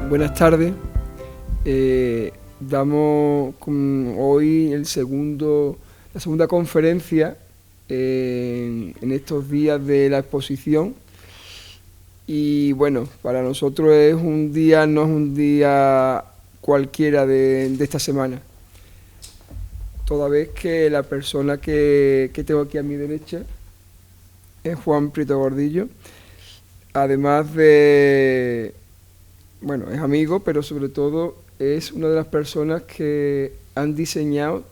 Buenas tardes. Damos hoy la segunda conferencia en estos días de la exposición. Y bueno, para nosotros no es un día cualquiera de esta semana. Toda vez que la persona que tengo aquí a mi derecha es Juan Prieto Gordillo, además de... Bueno, es amigo, pero sobre todo es una de las personas que han diseñado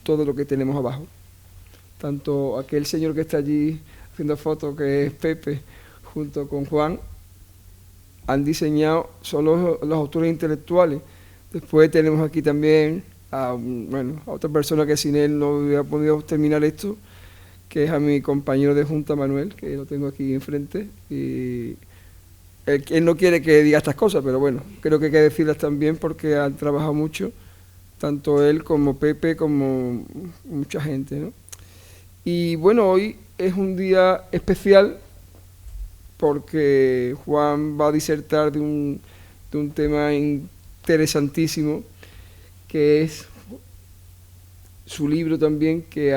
todo lo que tenemos abajo. Tanto aquel señor que está allí haciendo fotos, que es Pepe, junto con Juan, han diseñado, son los autores intelectuales. Después tenemos aquí también a otra persona que sin él no hubiera podido terminar esto, que es a mi compañero de junta, Manuel, que lo tengo aquí enfrente. Y él no quiere que diga estas cosas, pero bueno, creo que hay que decirlas también porque han trabajado mucho, tanto él como Pepe, como mucha gente, ¿no? Y bueno, hoy es un día especial porque Juan va a disertar de un tema interesantísimo, que es su libro también, que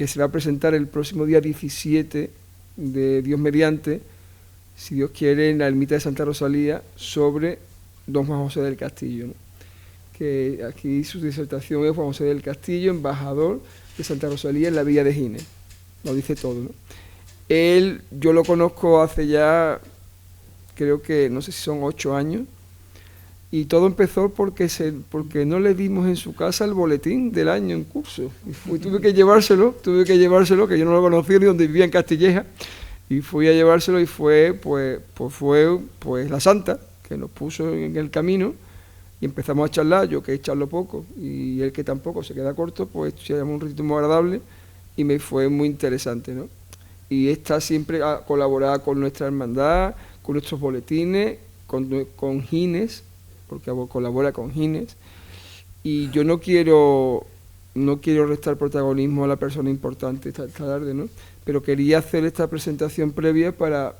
se va a presentar el próximo día 17 de Dios mediante, si Dios quiere, en la ermita de Santa Rosalía, sobre don Juan José del Castillo, ¿no? Que aquí su disertación es Juan José del Castillo, embajador de Santa Rosalía en la villa de Gines. Lo dice todo, ¿no? Él, yo lo conozco hace ya, creo que, no sé si son 8 años, y todo empezó porque no le dimos en su casa el boletín del año en curso. Y tuve que llevárselo, que yo no lo conocía ni donde vivía, en Castilleja. Y fui a llevárselo y fue la santa que nos puso en el camino y empezamos a charlar, yo que charlo poco y él que tampoco se queda corto, pues se llama un ritmo muy agradable y me fue muy interesante, ¿no? Y está siempre colaborada con nuestra hermandad, con nuestros boletines, con Gines, porque colabora con Gines. Y yo no quiero restar protagonismo a la persona importante esta tarde, ¿no? Pero quería hacer esta presentación previa para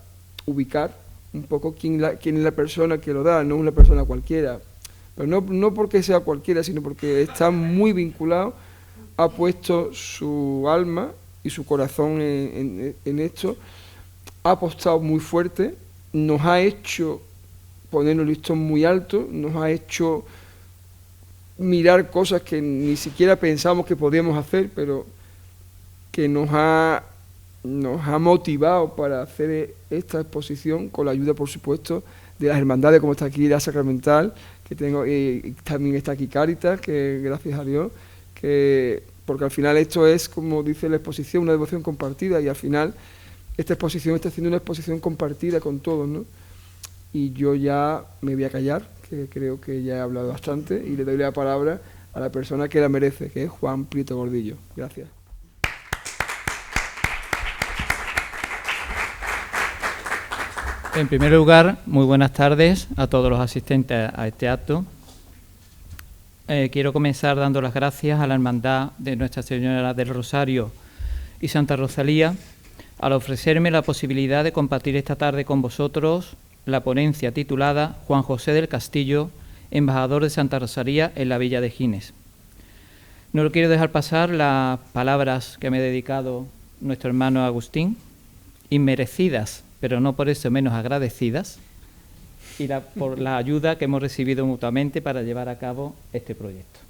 ubicar un poco quién es la persona que lo da, no una persona cualquiera. Pero no porque sea cualquiera, sino porque está muy vinculado, ha puesto su alma y su corazón en esto, ha apostado muy fuerte, nos ha hecho ponernos listón muy alto, nos ha hecho mirar cosas que ni siquiera pensamos que podíamos hacer, pero que nos ha motivado para hacer esta exposición, con la ayuda, por supuesto, de las hermandades, como está aquí la Sacramental, que tengo, y también está aquí Cáritas, que gracias a Dios, porque al final esto es, como dice la exposición, una devoción compartida, y al final esta exposición está haciendo una exposición compartida con todos, ¿no? Y yo ya me voy a callar, que creo que ya he hablado bastante, y le doy la palabra a la persona que la merece, que es Juan Prieto Gordillo. Gracias. En primer lugar, muy buenas tardes a todos los asistentes a este acto. Quiero comenzar dando las gracias a la Hermandad de Nuestra Señora del Rosario y Santa Rosalía al ofrecerme la posibilidad de compartir esta tarde con vosotros la ponencia titulada Juan José del Castillo, embajador de Santa Rosalía en la villa de Gines. No quiero dejar pasar las palabras que me ha dedicado nuestro hermano Agustín, inmerecidas, pero no por eso menos agradecidas, y por la ayuda que hemos recibido mutuamente para llevar a cabo este proyecto.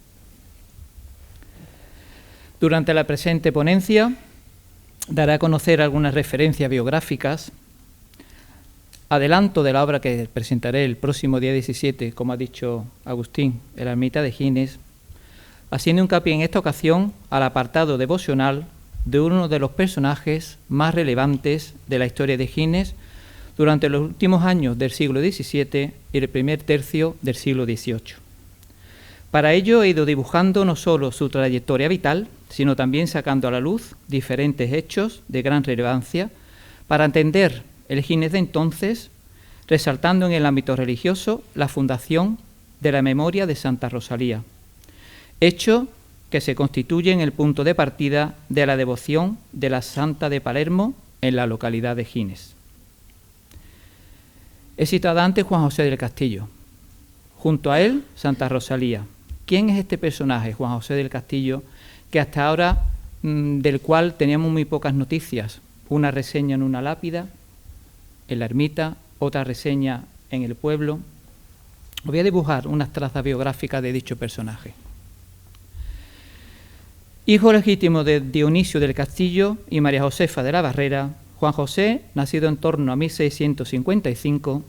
Durante la presente ponencia daré a conocer algunas referencias biográficas, adelanto de la obra que presentaré el próximo día 17, como ha dicho Agustín, en la ermita de Gines, haciendo hincapié en esta ocasión al apartado devocional de uno de los personajes más relevantes de la historia de Gines durante los últimos años del siglo XVII y el primer tercio del siglo XVIII. Para ello he ido dibujando no solo su trayectoria vital, sino también sacando a la luz diferentes hechos de gran relevancia para entender el Gines de entonces, resaltando en el ámbito religioso la fundación de la memoria de Santa Rosalía, hecho que se constituye en el punto de partida de la devoción de la Santa de Palermo en la localidad de Gines. He citado antes Juan José del Castillo. Junto a él, Santa Rosalía. ¿Quién es este personaje, Juan José del Castillo, que hasta ahora del cual teníamos muy pocas noticias? Una reseña en una lápida, en la ermita, otra reseña en el pueblo. Os voy a dibujar unas trazas biográficas de dicho personaje. Hijo legítimo de Dionisio del Castillo y María Josefa de la Barrera, Juan José, nacido en torno a 1655,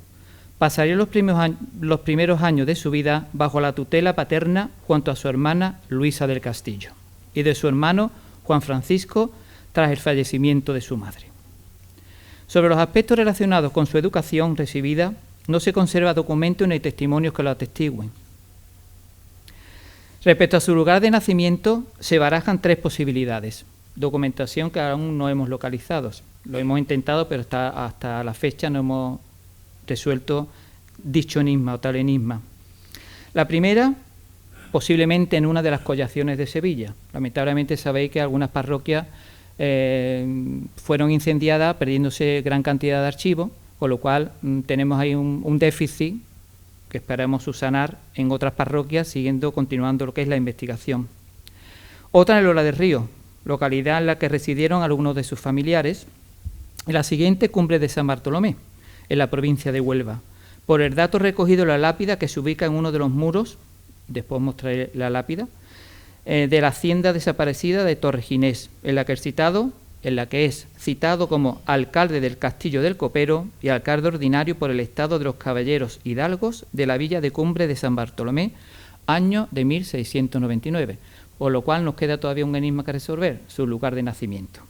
pasaría los primeros años de su vida bajo la tutela paterna junto a su hermana Luisa del Castillo y de su hermano Juan Francisco tras el fallecimiento de su madre. Sobre los aspectos relacionados con su educación recibida no se conserva documento ni testimonios que lo atestiguen. Respecto a su lugar de nacimiento, se barajan tres posibilidades, documentación que aún no hemos localizado. Lo hemos intentado, pero hasta la fecha no hemos resuelto dicho enigma o tal enigma. La primera, posiblemente en una de las collaciones de Sevilla. Lamentablemente sabéis que algunas parroquias fueron incendiadas, perdiéndose gran cantidad de archivos, con lo cual tenemos ahí un déficit que esperamos subsanar en otras parroquias, continuando lo que es la investigación. Otra en Lola del Río, localidad en la que residieron algunos de sus familiares, y la siguiente, Cumbre de San Bartolomé, en la provincia de Huelva, por el dato recogido en la lápida que se ubica en uno de los muros, después mostraré la lápida, de la hacienda desaparecida de Torreginés, en la que es citado como alcalde del Castillo del Copero y alcalde ordinario por el estado de los caballeros hidalgos de la villa de Cumbre de San Bartolomé, año de 1699, por lo cual nos queda todavía un enigma que resolver, su lugar de nacimiento.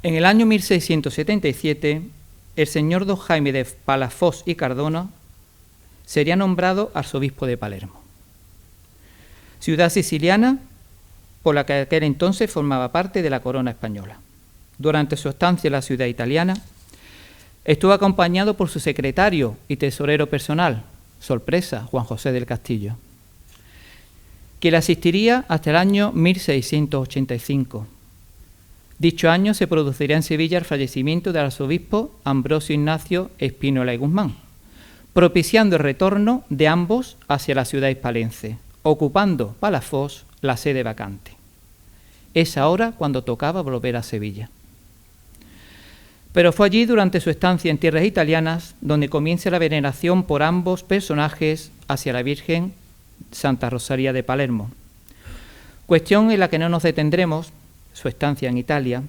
En el año 1677, el señor don Jaime de Palafox y Cardona sería nombrado arzobispo de Palermo, ciudad siciliana por la que aquel entonces formaba parte de la corona española. Durante su estancia en la ciudad italiana, estuvo acompañado por su secretario y tesorero personal, sorpresa, Juan José del Castillo, que le asistiría hasta el año 1685. Dicho año se produciría en Sevilla el fallecimiento del arzobispo Ambrosio Ignacio Espínola y Guzmán, propiciando el retorno de ambos hacia la ciudad hispalense, ocupando Palafox la sede vacante. Es ahora cuando tocaba volver a Sevilla. Pero fue allí, durante su estancia en tierras italianas, donde comienza la veneración por ambos personajes hacia la Virgen Santa Rosalía de Palermo. Cuestión en la que no nos detendremos, su estancia en Italia,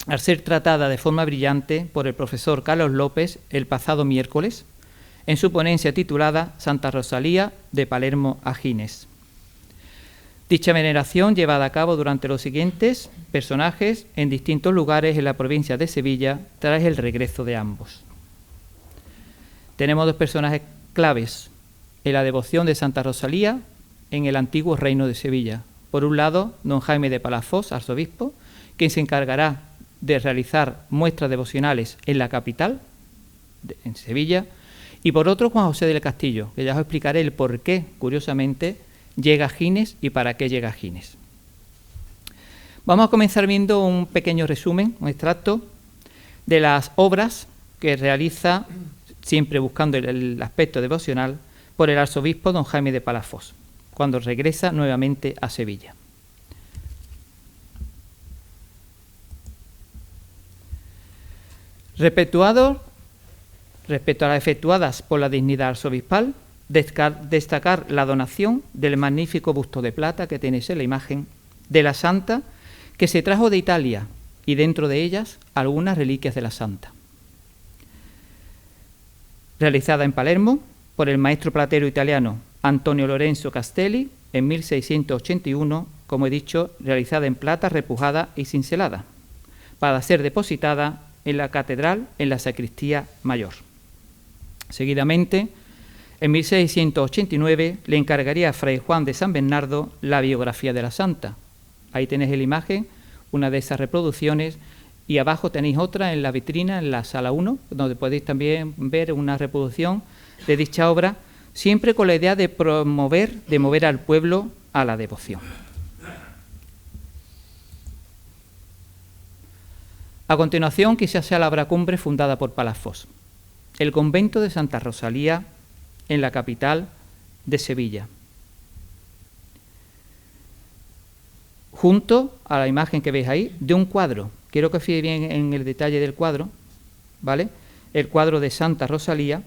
al ser tratada de forma brillante por el profesor Carlos López el pasado miércoles, en su ponencia titulada Santa Rosalía de Palermo a Gines. Dicha veneración llevada a cabo durante los siguientes personajes en distintos lugares en la provincia de Sevilla tras el regreso de ambos. Tenemos dos personajes claves en la devoción de Santa Rosalía en el antiguo reino de Sevilla. Por un lado, don Jaime de Palafox, arzobispo, quien se encargará de realizar muestras devocionales en la capital, en Sevilla, y por otro, Juan José del Castillo, que ya os explicaré el por qué, curiosamente, llega a Gines y para qué llega a Gines. Vamos a comenzar viendo un pequeño resumen, un extracto de las obras que realiza, siempre buscando el aspecto devocional, por el arzobispo don Jaime de Palafox, cuando regresa nuevamente a Sevilla. Respecto a las efectuadas por la dignidad arzobispal, destacar la donación del magnífico busto de plata que tenéis en la imagen de la santa, que se trajo de Italia, y dentro de ellas algunas reliquias de la santa. Realizada en Palermo por el maestro platero italiano Antonio Lorenzo Castelli en 1681, como he dicho, realizada en plata repujada y cincelada, para ser depositada en la catedral en la sacristía mayor. Seguidamente, en 1689 le encargaría a Fray Juan de San Bernardo la biografía de la santa. Ahí tenéis la imagen, una de esas reproducciones, y abajo tenéis otra en la vitrina, en la sala 1, donde podéis también ver una reproducción de dicha obra, siempre con la idea de mover al pueblo a la devoción. A continuación, quizás sea la obra cumbre fundada por Palafox, el convento de Santa Rosalía en la capital de Sevilla. Junto a la imagen que veis ahí, de un cuadro. Quiero que os fijéis bien en el detalle del cuadro, ¿vale? El cuadro de Santa Rosalía,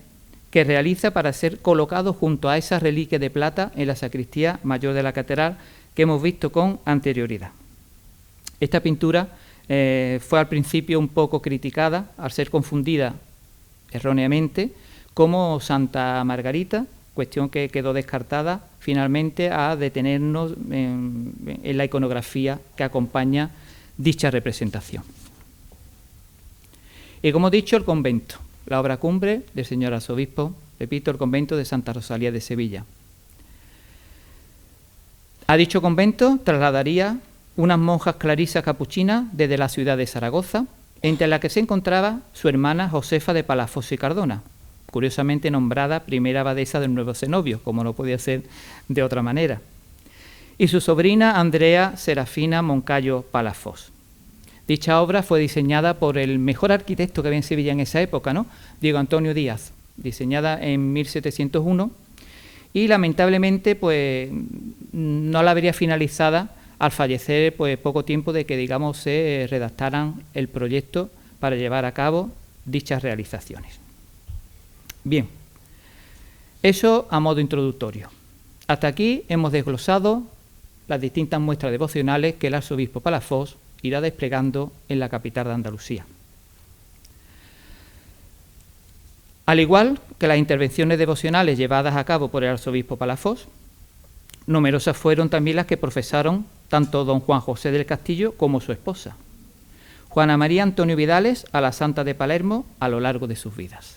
que realiza para ser colocado junto a esa reliquia de plata en la sacristía mayor de la catedral que hemos visto con anterioridad. Esta pintura fue al principio un poco criticada al ser confundida erróneamente como Santa Margarita, cuestión que quedó descartada finalmente a detenernos en la iconografía que acompaña dicha representación. Y como he dicho, el convento, la obra cumbre del señor arzobispo, repito, el convento de Santa Rosalía de Sevilla. A dicho convento trasladaría unas monjas clarisas capuchinas desde la ciudad de Zaragoza, entre las que se encontraba su hermana Josefa de Palafox y Cardona, curiosamente nombrada primera abadesa del nuevo cenobio, como no podía ser de otra manera, y su sobrina Andrea Serafina Moncayo Palafox. Dicha obra fue diseñada por el mejor arquitecto que había en Sevilla en esa época, ¿no? Diego Antonio Díaz, diseñada en 1701, y lamentablemente pues no la vería finalizada al fallecer pues poco tiempo de que, digamos, se redactaran el proyecto para llevar a cabo dichas realizaciones. Bien, eso a modo introductorio. Hasta aquí hemos desglosado las distintas muestras devocionales que el arzobispo Palafox irá desplegando en la capital de Andalucía. Al igual que las intervenciones devocionales llevadas a cabo por el arzobispo Palafox, numerosas fueron también las que profesaron tanto don Juan José del Castillo como su esposa, Juana María Antonio Vidales, a la Santa de Palermo a lo largo de sus vidas.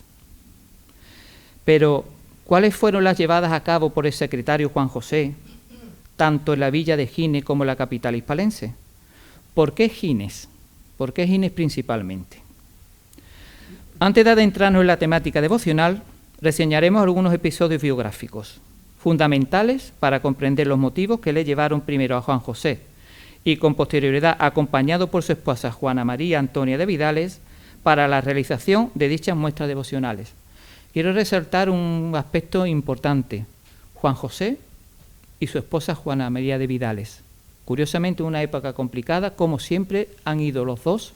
Pero, ¿cuáles fueron las llevadas a cabo por el secretario Juan José, tanto en la villa de Gines como en la capital hispalense? ¿Por qué Gines? ¿Por qué Gines principalmente? Antes de adentrarnos en la temática devocional, reseñaremos algunos episodios biográficos, fundamentales para comprender los motivos que le llevaron primero a Juan José y con posterioridad acompañado por su esposa Juana María Antonia de Vidales para la realización de dichas muestras devocionales. Quiero resaltar un aspecto importante: Juan José y su esposa Juana María de Vidales. Curiosamente, en una época complicada, como siempre han ido los dos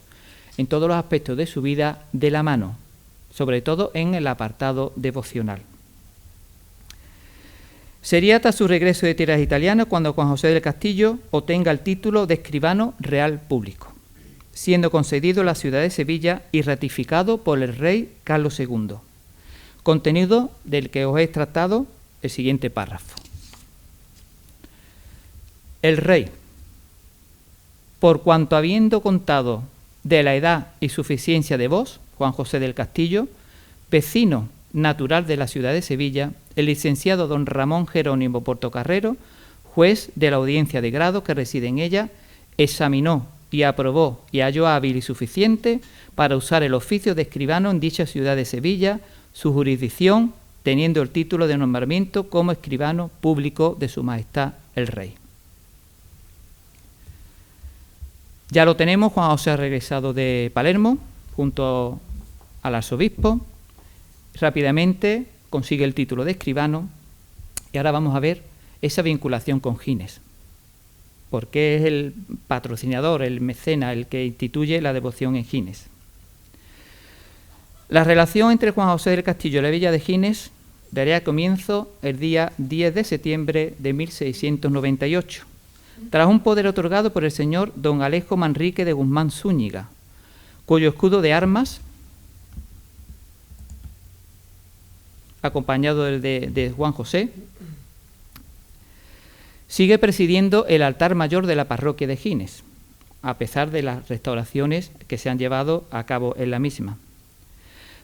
en todos los aspectos de su vida de la mano, sobre todo en el apartado devocional. Sería hasta su regreso de tierras italianas cuando Juan José del Castillo obtenga el título de escribano real público, siendo concedido en la ciudad de Sevilla y ratificado por el rey Carlos II, contenido del que os he tratado el siguiente párrafo. El rey, por cuanto habiendo contado de la edad y suficiencia de vos, Juan José del Castillo, vecino natural de la ciudad de Sevilla, el licenciado don Ramón Jerónimo Portocarrero, juez de la audiencia de grado que reside en ella, examinó y aprobó y halló hábil y suficiente para usar el oficio de escribano en dicha ciudad de Sevilla, su jurisdicción, teniendo el título de nombramiento como escribano público de su majestad el rey. Ya lo tenemos, Juan José ha regresado de Palermo junto al arzobispo. Rápidamente consigue el título de escribano y ahora vamos a ver esa vinculación con Gines, porque es el patrocinador, el mecena, el que instituye la devoción en Gines. La relación entre Juan José del Castillo y la villa de Gines daría comienzo el día 10 de septiembre de 1698, tras un poder otorgado por el señor don Alejo Manrique de Guzmán Zúñiga, cuyo escudo de armas, acompañado del de Juan José, sigue presidiendo el altar mayor de la parroquia de Gines, a pesar de las restauraciones que se han llevado a cabo en la misma,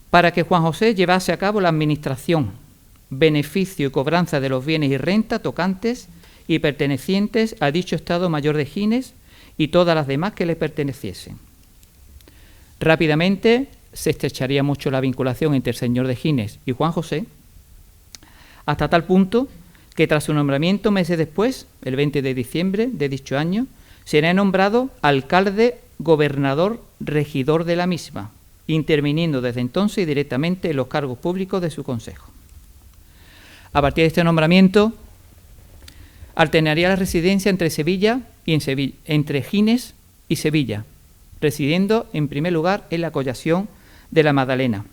para que Juan José llevase a cabo la administración, beneficio y cobranza de los bienes y renta tocantes y pertenecientes a dicho Estado Mayor de Gines y todas las demás que le perteneciesen. Rápidamente se estrecharía mucho la vinculación entre el señor de Gines y Juan José, hasta tal punto que tras su nombramiento meses después, el 20 de diciembre de dicho año, será nombrado alcalde, gobernador, regidor de la misma, interviniendo desde entonces directamente en los cargos públicos de su consejo. A partir de este nombramiento, alternaría la residencia entre entre Gines y Sevilla, residiendo en primer lugar en la Collación de la Magdalena.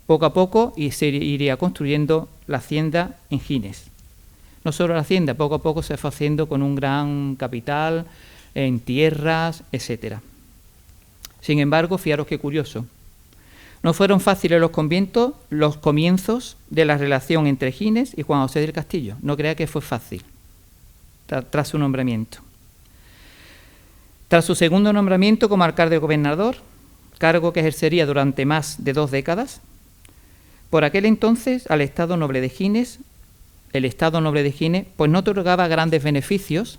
Poco a poco se iría construyendo la hacienda en Gines. No solo la hacienda, poco a poco se fue haciendo con un gran capital, en tierras, etc. Sin embargo, fijaros qué curioso, no fueron fáciles los comienzos de la relación entre Gines y Juan José del Castillo. No crea que fue fácil, tras su nombramiento. Tras su segundo nombramiento como alcalde gobernador, cargo que ejercería durante más de 2 décadas, por aquel entonces al Estado Noble de Gines, pues no otorgaba grandes beneficios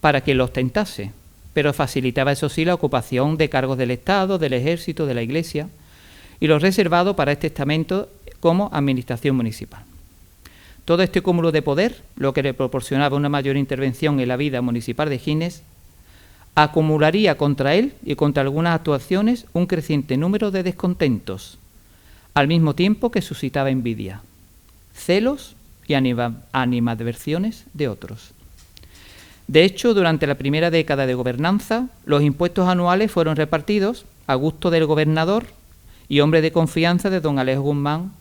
para quien lo ostentase, pero facilitaba, eso sí, la ocupación de cargos del Estado, del Ejército, de la Iglesia, y lo reservado para este estamento como administración municipal. Todo este cúmulo de poder, lo que le proporcionaba una mayor intervención en la vida municipal de Gines, acumularía contra él y contra algunas actuaciones un creciente número de descontentos, al mismo tiempo que suscitaba envidia, celos y animadversiones de otros. De hecho, durante la primera década de gobernanza, los impuestos anuales fueron repartidos a gusto del gobernador y hombre de confianza de don Alejo Guzmán,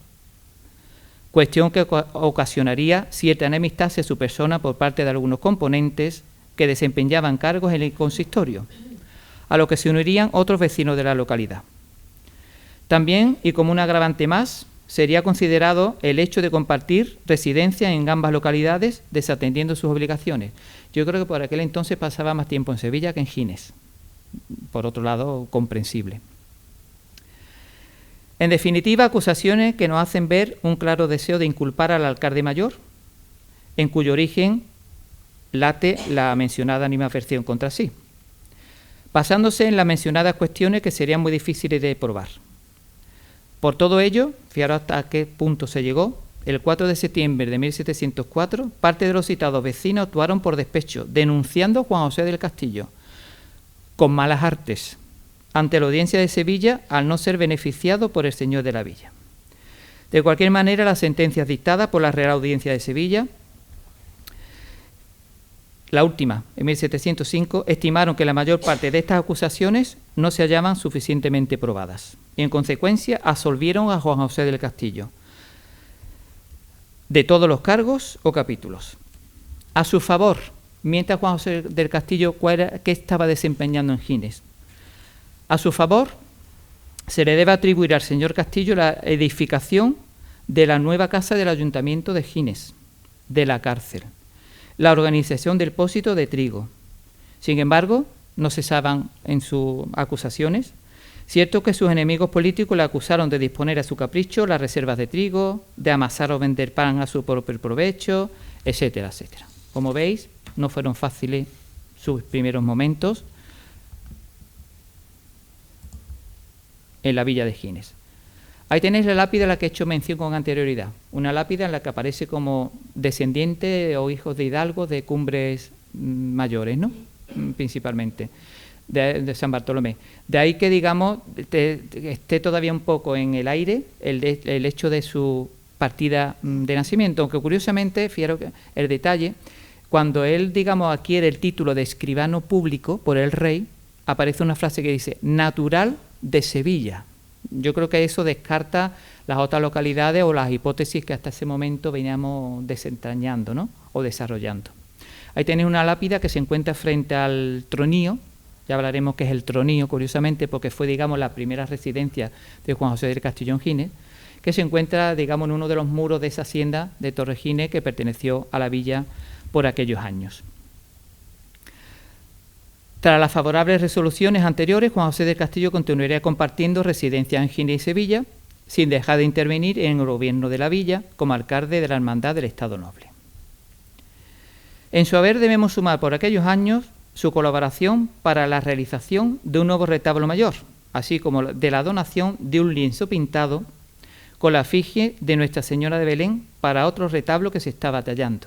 cuestión que ocasionaría cierta enemistad hacia su persona por parte de algunos componentes que desempeñaban cargos en el consistorio, a lo que se unirían otros vecinos de la localidad. También, y como un agravante más, sería considerado el hecho de compartir residencia en ambas localidades, desatendiendo sus obligaciones. Yo creo que por aquel entonces pasaba más tiempo en Sevilla que en Gines. Por otro lado, comprensible. En definitiva, acusaciones que nos hacen ver un claro deseo de inculpar al alcalde mayor, en cuyo origen late la mencionada animadversión contra sí, basándose en las mencionadas cuestiones que serían muy difíciles de probar. Por todo ello, fijaros hasta qué punto se llegó, el 4 de septiembre de 1704, parte de los citados vecinos actuaron por despecho, denunciando a Juan José del Castillo con malas artes ante la audiencia de Sevilla al no ser beneficiado por el señor de la villa. De cualquier manera, las sentencias dictadas por la Real Audiencia de Sevilla, la última, en 1705, estimaron que la mayor parte de estas acusaciones no se hallaban suficientemente probadas y, en consecuencia, absolvieron a Juan José del Castillo de todos los cargos o capítulos. A su favor, mientras Juan José del Castillo, ¿qué estaba desempeñando en Gines? A su favor, se le debe atribuir al señor Castillo la edificación de la nueva casa del Ayuntamiento de Gines, de la cárcel, la organización del pósito de trigo. Sin embargo, no cesaban en sus acusaciones. Cierto que sus enemigos políticos le acusaron de disponer a su capricho las reservas de trigo, de amasar o vender pan a su propio provecho, etcétera, etcétera. Como veis, no fueron fáciles sus primeros momentos en la villa de Gines. Ahí tenéis la lápida a la que he hecho mención con anterioridad, una lápida en la que aparece como descendiente o hijos de hidalgos de Cumbres Mayores, ¿no? Principalmente, de San Bartolomé. De ahí que, digamos, esté todavía un poco en el aire el hecho de su partida de nacimiento, aunque curiosamente, fijaros el detalle, cuando él, digamos, adquiere el título de escribano público por el rey, aparece una frase que dice, natural de Sevilla. Yo creo que eso descarta las otras localidades o las hipótesis que hasta ese momento veníamos desentrañando, ¿no? O desarrollando. Ahí tenéis una lápida que se encuentra frente al tronío. Ya hablaremos qué es el tronío, curiosamente, porque fue, digamos, la primera residencia de Juan José del Castillo en Gines, que se encuentra, digamos, en uno de los muros de esa hacienda de Torre Gines que perteneció a la villa por aquellos años. Tras las favorables resoluciones anteriores, Juan José del Castillo continuaría compartiendo residencias en Gines y Sevilla, sin dejar de intervenir en el gobierno de la villa como alcalde de la Hermandad del Estado Noble. En su haber debemos sumar por aquellos años su colaboración para la realización de un nuevo retablo mayor, así como de la donación de un lienzo pintado con la efigie de Nuestra Señora de Belén para otro retablo que se estaba tallando.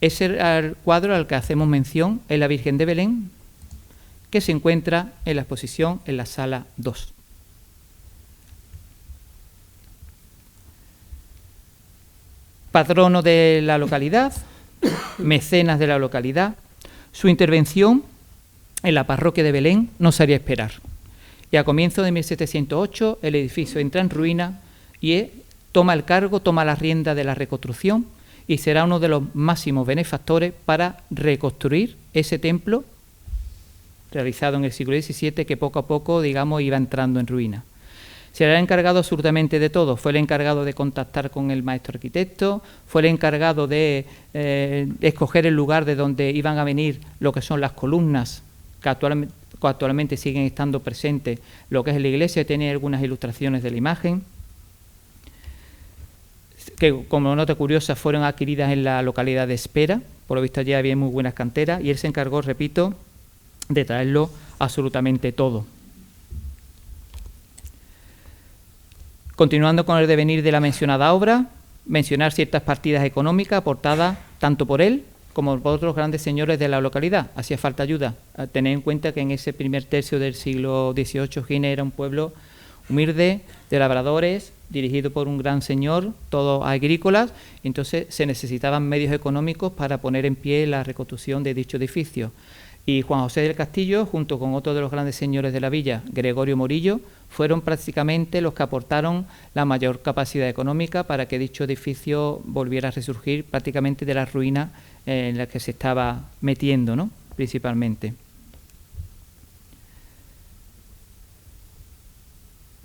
Ese era el cuadro al que hacemos mención en la Virgen de Belén, que se encuentra en la exposición en la sala 2. Patrono de la localidad, mecenas de la localidad, su intervención en la parroquia de Belén no se haría esperar. Y a comienzos de 1708 el edificio entra en ruina y toma el cargo, toma la rienda de la reconstrucción y será uno de los máximos benefactores para reconstruir ese templo realizado en el siglo XVII que poco a poco, digamos, iba entrando en ruina. Será el encargado absolutamente de todo. Fue el encargado de contactar con el maestro arquitecto, fue el encargado de escoger el lugar de donde iban a venir lo que son las columnas que actualmente siguen estando presentes, lo que es la iglesia, tiene algunas ilustraciones de la imagen, que como nota curiosa fueron adquiridas en la localidad de Espera, por lo visto allí había muy buenas canteras, y él se encargó, repito, de traerlo absolutamente todo. Continuando con el devenir de la mencionada obra, mencionar ciertas partidas económicas aportadas tanto por él como por otros grandes señores de la localidad. Hacía falta ayuda. Tener en cuenta que en ese primer tercio del siglo XVIII Gines era un pueblo humilde, de labradores, dirigido por un gran señor, todos agrícolas, entonces se necesitaban medios económicos para poner en pie la reconstrucción de dicho edificio. Y Juan José del Castillo, junto con otro de los grandes señores de la villa, Gregorio Morillo, fueron prácticamente los que aportaron la mayor capacidad económica para que dicho edificio volviera a resurgir prácticamente de la ruina en la que se estaba metiendo, ¿no?, principalmente.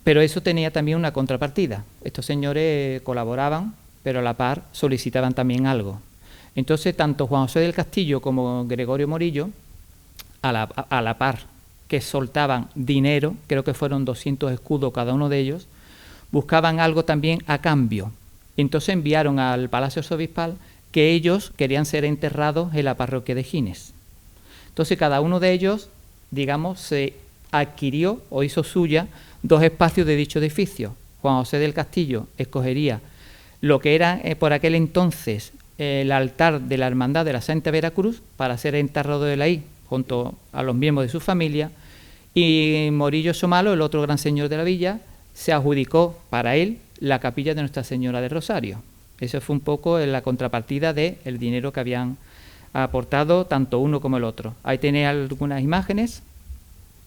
Pero eso tenía también una contrapartida. Estos señores colaboraban, pero a la par solicitaban también algo. Entonces, tanto Juan José del Castillo como Gregorio Morillo, a la par que soltaban dinero, creo que fueron 200 escudos cada uno de ellos, buscaban algo también a cambio. Entonces enviaron al Palacio Arzobispal que ellos querían ser enterrados en la parroquia de Gines. Entonces cada uno de ellos, digamos, se adquirió o hizo suya 2 espacios de dicho edificio. Juan José del Castillo escogería lo que era por aquel entonces el altar de la Hermandad de la Santa Veracruz para ser enterrado de ahí junto a los miembros de su familia, y Morillo Somalo, el otro gran señor de la villa, se adjudicó para él la capilla de Nuestra Señora del Rosario. Eso fue un poco la contrapartida del dinero que habían aportado tanto uno como el otro. Ahí tenéis algunas imágenes.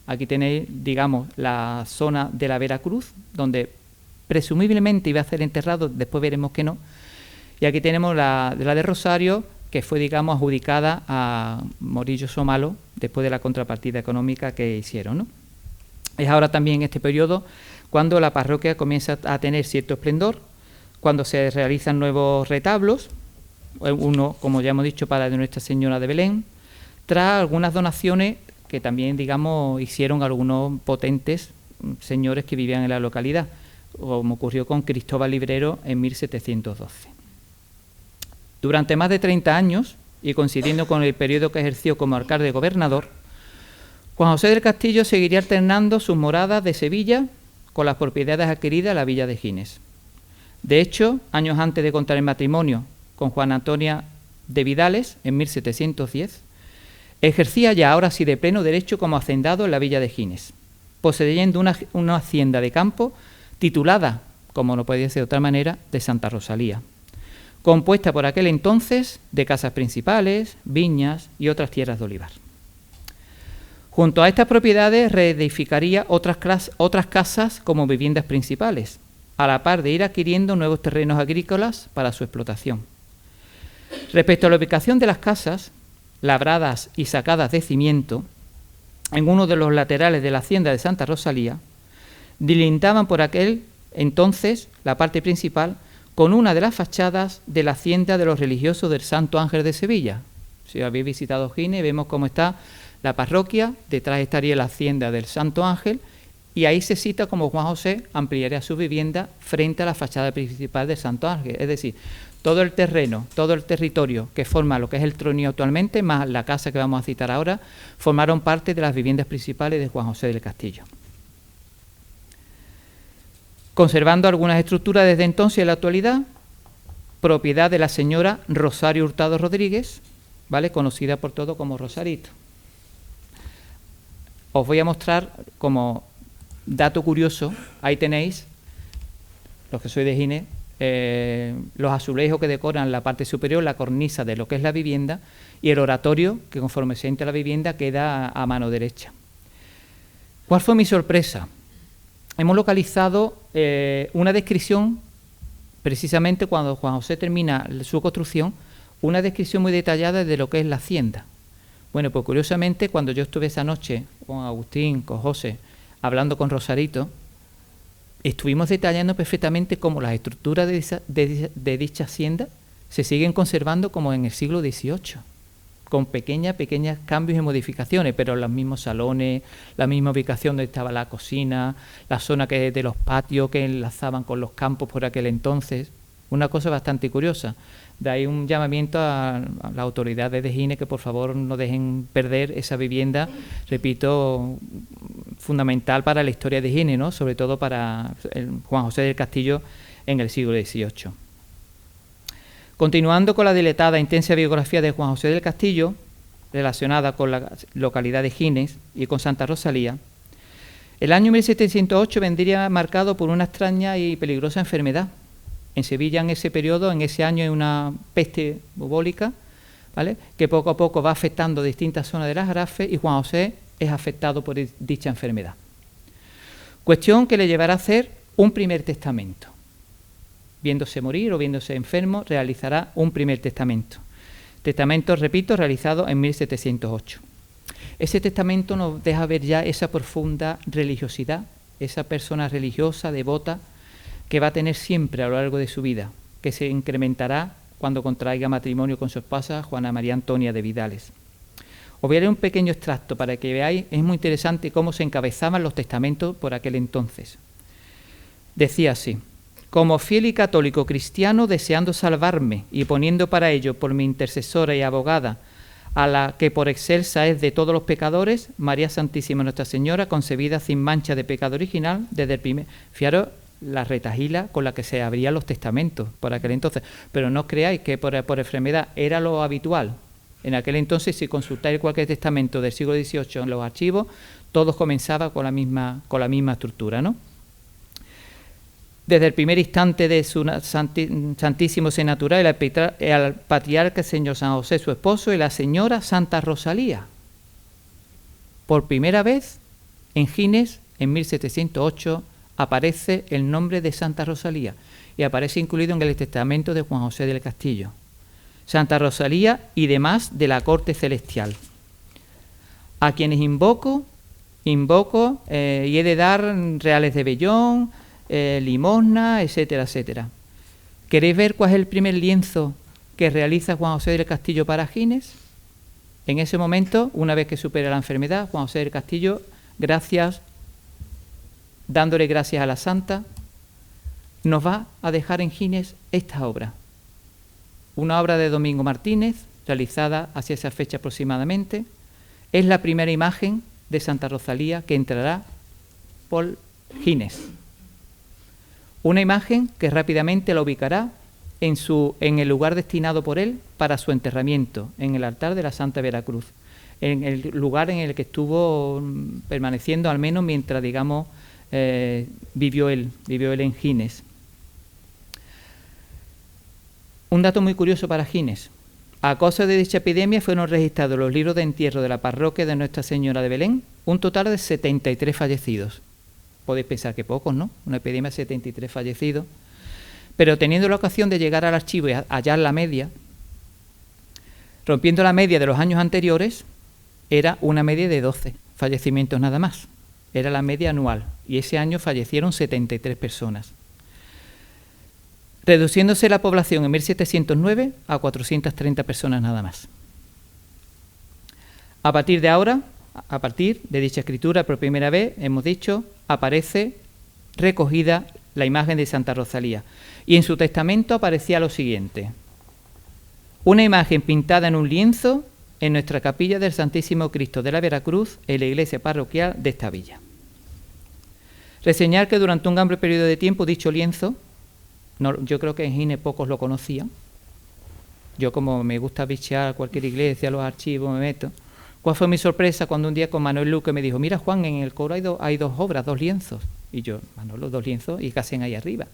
Aquí tenéis, digamos, la zona de la Veracruz, donde presumiblemente iba a ser enterrado, después veremos que no. Y aquí tenemos la de Rosario, que fue, digamos, adjudicada a Morillo Somalo después de la contrapartida económica que hicieron, ¿no? Es ahora también en este periodo cuando la parroquia comienza a tener cierto esplendor, cuando se realizan nuevos retablos, uno, como ya hemos dicho, para de Nuestra Señora de Belén, tras algunas donaciones que también, digamos, hicieron algunos potentes señores que vivían en la localidad, como ocurrió con Cristóbal Librero en 1712. Durante más de 30 años, y coincidiendo con el periodo que ejerció como alcalde gobernador, Juan José del Castillo seguiría alternando sus moradas de Sevilla con las propiedades adquiridas a la villa de Gines. De hecho, años antes de contraer matrimonio con Juana Antonia de Vidales, en 1710, ejercía ya ahora sí de pleno derecho como hacendado en la villa de Gines, poseyendo una hacienda de campo titulada, como no podía ser de otra manera, de Santa Rosalía, compuesta por aquel entonces de casas principales, viñas y otras tierras de olivar. Junto a estas propiedades reedificaría otras casas como viviendas principales, a la par de ir adquiriendo nuevos terrenos agrícolas para su explotación. Respecto a la ubicación de las casas, labradas y sacadas de cimiento, en uno de los laterales de la hacienda de Santa Rosalía, delimitaban por aquel entonces la parte principal con una de las fachadas de la hacienda de los religiosos del Santo Ángel de Sevilla. Si habéis visitado Gines, vemos cómo está la parroquia, detrás estaría la hacienda del Santo Ángel, y ahí se cita como Juan José ampliaría su vivienda frente a la fachada principal del Santo Ángel. Es decir, todo el terreno, todo el territorio que forma lo que es el Tronío actualmente, más la casa que vamos a citar ahora, formaron parte de las viviendas principales de Juan José del Castillo. conservando algunas estructuras desde entonces en la actualidad, propiedad de la señora Rosario Hurtado Rodríguez, ¿vale?, conocida por todos como Rosarito. Os voy a mostrar como dato curioso, ahí tenéis, los que sois de Gines, los azulejos que decoran la parte superior, la cornisa de lo que es la vivienda, y el oratorio, que conforme se entra a la vivienda queda a mano derecha. ¿Cuál fue mi sorpresa? Hemos localizado una descripción, precisamente cuando Juan José termina su construcción, una descripción muy detallada de lo que es la hacienda. Bueno, pues curiosamente, cuando yo estuve esa noche con Agustín, con José, hablando con Rosarito, estuvimos detallando perfectamente cómo las estructuras de dicha hacienda se siguen conservando como en el siglo XVIII, con pequeños cambios y modificaciones, pero los mismos salones, la misma ubicación donde estaba la cocina, la zona de los patios que enlazaban con los campos por aquel entonces. Una cosa bastante curiosa. De ahí un llamamiento a las autoridades de Gines que por favor no dejen perder esa vivienda, repito, fundamental para la historia de Gines, ¿no?, sobre todo para Juan José del Castillo en el siglo XVIII. Continuando con la dilatada e intensa biografía de Juan José del Castillo, relacionada con la localidad de Gines y con Santa Rosalía, el año 1708 vendría marcado por una extraña y peligrosa enfermedad. En Sevilla, en ese periodo, en ese año, hay una peste bubólica, ¿vale?, que poco a poco va afectando distintas zonas de las Jarafes, y Juan José es afectado por dicha enfermedad. Cuestión que le llevará a hacer un primer testamento. Viéndose morir o viéndose enfermo, realizará un primer testamento. Testamento, repito, realizado en 1708. Ese testamento nos deja ver ya esa profunda religiosidad, esa persona religiosa, devota, que va a tener siempre a lo largo de su vida, que se incrementará cuando contraiga matrimonio con su esposa Juana María Antonia de Vidales. Os voy a leer un pequeño extracto para que veáis, es muy interesante cómo se encabezaban los testamentos por aquel entonces. Decía así: como fiel y católico cristiano, deseando salvarme y poniendo para ello por mi intercesora y abogada a la que por excelsa es de todos los pecadores, María Santísima Nuestra Señora, concebida sin mancha de pecado original, desde el primer... Fijaros la retahíla con la que se abrían los testamentos por aquel entonces, pero no os creáis que por enfermedad era lo habitual. En aquel entonces, si consultáis cualquier testamento del siglo XVIII en los archivos, todos comenzaban con la misma estructura, ¿no? Desde el primer instante de su santísimo senatura, el patriarca señor San José, su esposo, y la señora Santa Rosalía. Por primera vez en Gines, en 1708, aparece el nombre de Santa Rosalía y aparece incluido en el testamento de Juan José del Castillo. Santa Rosalía y demás de la corte celestial, a quienes invoco y he de dar reales de vellón, limosna, etcétera, etcétera. ¿Queréis ver cuál es el primer lienzo que realiza Juan José del Castillo para Gines? En ese momento, una vez que supera la enfermedad, Juan José del Castillo, dándole gracias a la Santa, nos va a dejar en Gines esta obra. Una obra de Domingo Martínez, realizada hacia esa fecha aproximadamente. Es la primera imagen de Santa Rosalía que entrará por Gines. Una imagen que rápidamente la ubicará en el lugar destinado por él para su enterramiento, en el altar de la Santa Veracruz, en el lugar en el que estuvo permaneciendo al menos mientras, digamos, vivió él en Gines. Un dato muy curioso para Gines: a causa de dicha epidemia fueron registrados los libros de entierro de la parroquia de Nuestra Señora de Belén un total de 73 fallecidos. Podéis pensar que pocos, ¿no? Una epidemia de 73 fallecidos. Pero teniendo la ocasión de llegar al archivo y hallar la media, rompiendo la media de los años anteriores, era una media de 12 fallecimientos nada más. Era la media anual, y ese año fallecieron 73 personas, reduciéndose la población en 1709 a 430 personas nada más. A partir de dicha escritura, por primera vez, hemos dicho, aparece recogida la imagen de Santa Rosalía, y en su testamento aparecía lo siguiente: una imagen pintada en un lienzo en nuestra capilla del Santísimo Cristo de la Veracruz, en la iglesia parroquial de esta villa. Reseñar que durante un amplio periodo de tiempo dicho lienzo, yo creo que en Gine pocos lo conocían. Yo, como me gusta bichear cualquier iglesia, los archivos, me meto. ¿Cuál fue mi sorpresa cuando un día con Manuel Luque me dijo: mira, Juan, en el coro hay dos obras, 2 lienzos? Y yo: Manolo, 2 lienzos, ¿y qué hacen ahí arriba?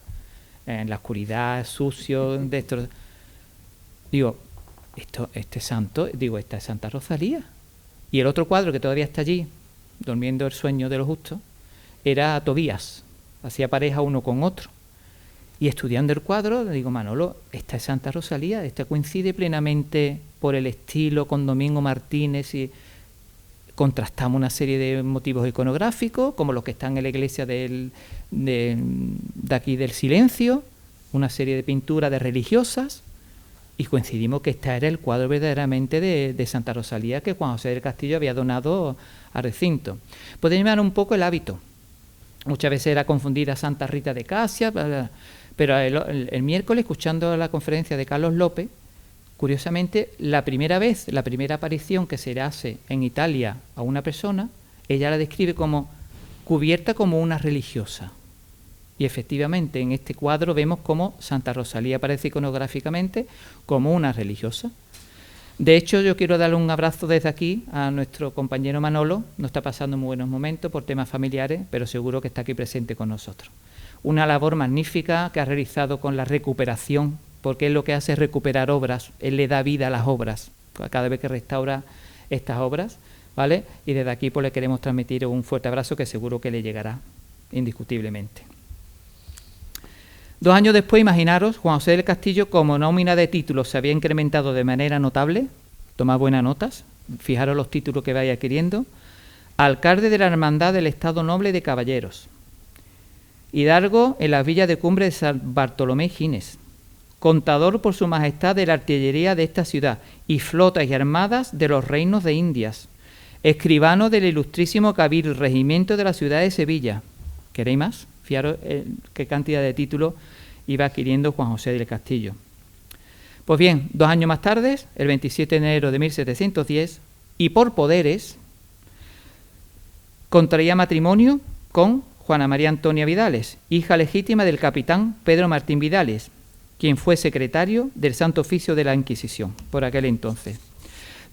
En la oscuridad, sucio, de esto. Digo, este santo, esta es Santa Rosalía. Y el otro cuadro que todavía está allí, durmiendo el sueño de los justos, era Tobías, hacía pareja uno con otro. Y estudiando el cuadro, le digo: Manolo, esta es Santa Rosalía, esta coincide plenamente por el estilo con Domingo Martínez, y contrastamos una serie de motivos iconográficos, como los que están en la iglesia de aquí del Silencio, una serie de pinturas de religiosas, y coincidimos que este era el cuadro verdaderamente de Santa Rosalía que Juan José del Castillo había donado al recinto. Podéis mirar un poco el hábito. Muchas veces era confundida Santa Rita de Casia, pero el miércoles, escuchando la conferencia de Carlos López, curiosamente, la primera aparición que se le hace en Italia a una persona, ella la describe como cubierta como una religiosa. Y efectivamente, en este cuadro vemos cómo Santa Rosalía aparece iconográficamente como una religiosa. De hecho, yo quiero darle un abrazo desde aquí a nuestro compañero Manolo. No está pasando muy buenos momentos por temas familiares, pero seguro que está aquí presente con nosotros. Una labor magnífica que ha realizado con la recuperación, porque él lo que hace es recuperar obras, él le da vida a las obras, cada vez que restaura estas obras, ¿vale? Y desde aquí pues le queremos transmitir un fuerte abrazo que seguro que le llegará indiscutiblemente. 2 años después, imaginaros, Juan José del Castillo, como nómina de títulos se había incrementado de manera notable, tomad buenas notas, fijaros los títulos que vais adquiriendo: alcalde de la Hermandad del Estado Noble de Caballeros, hidalgo en las villas de Cumbre de San Bartolomé y Gines, contador por su majestad de la artillería de esta ciudad y flotas y armadas de los reinos de Indias, escribano del ilustrísimo Cabil Regimiento de la ciudad de Sevilla. ¿Queréis más? Fijaros qué cantidad de títulos iba adquiriendo Juan José del Castillo. Pues bien, 2 años más tarde, el 27 de enero de 1710, y por poderes, contraía matrimonio con Juana María Antonia Vidales, hija legítima del capitán Pedro Martín Vidales, quien fue secretario del Santo Oficio de la Inquisición por aquel entonces.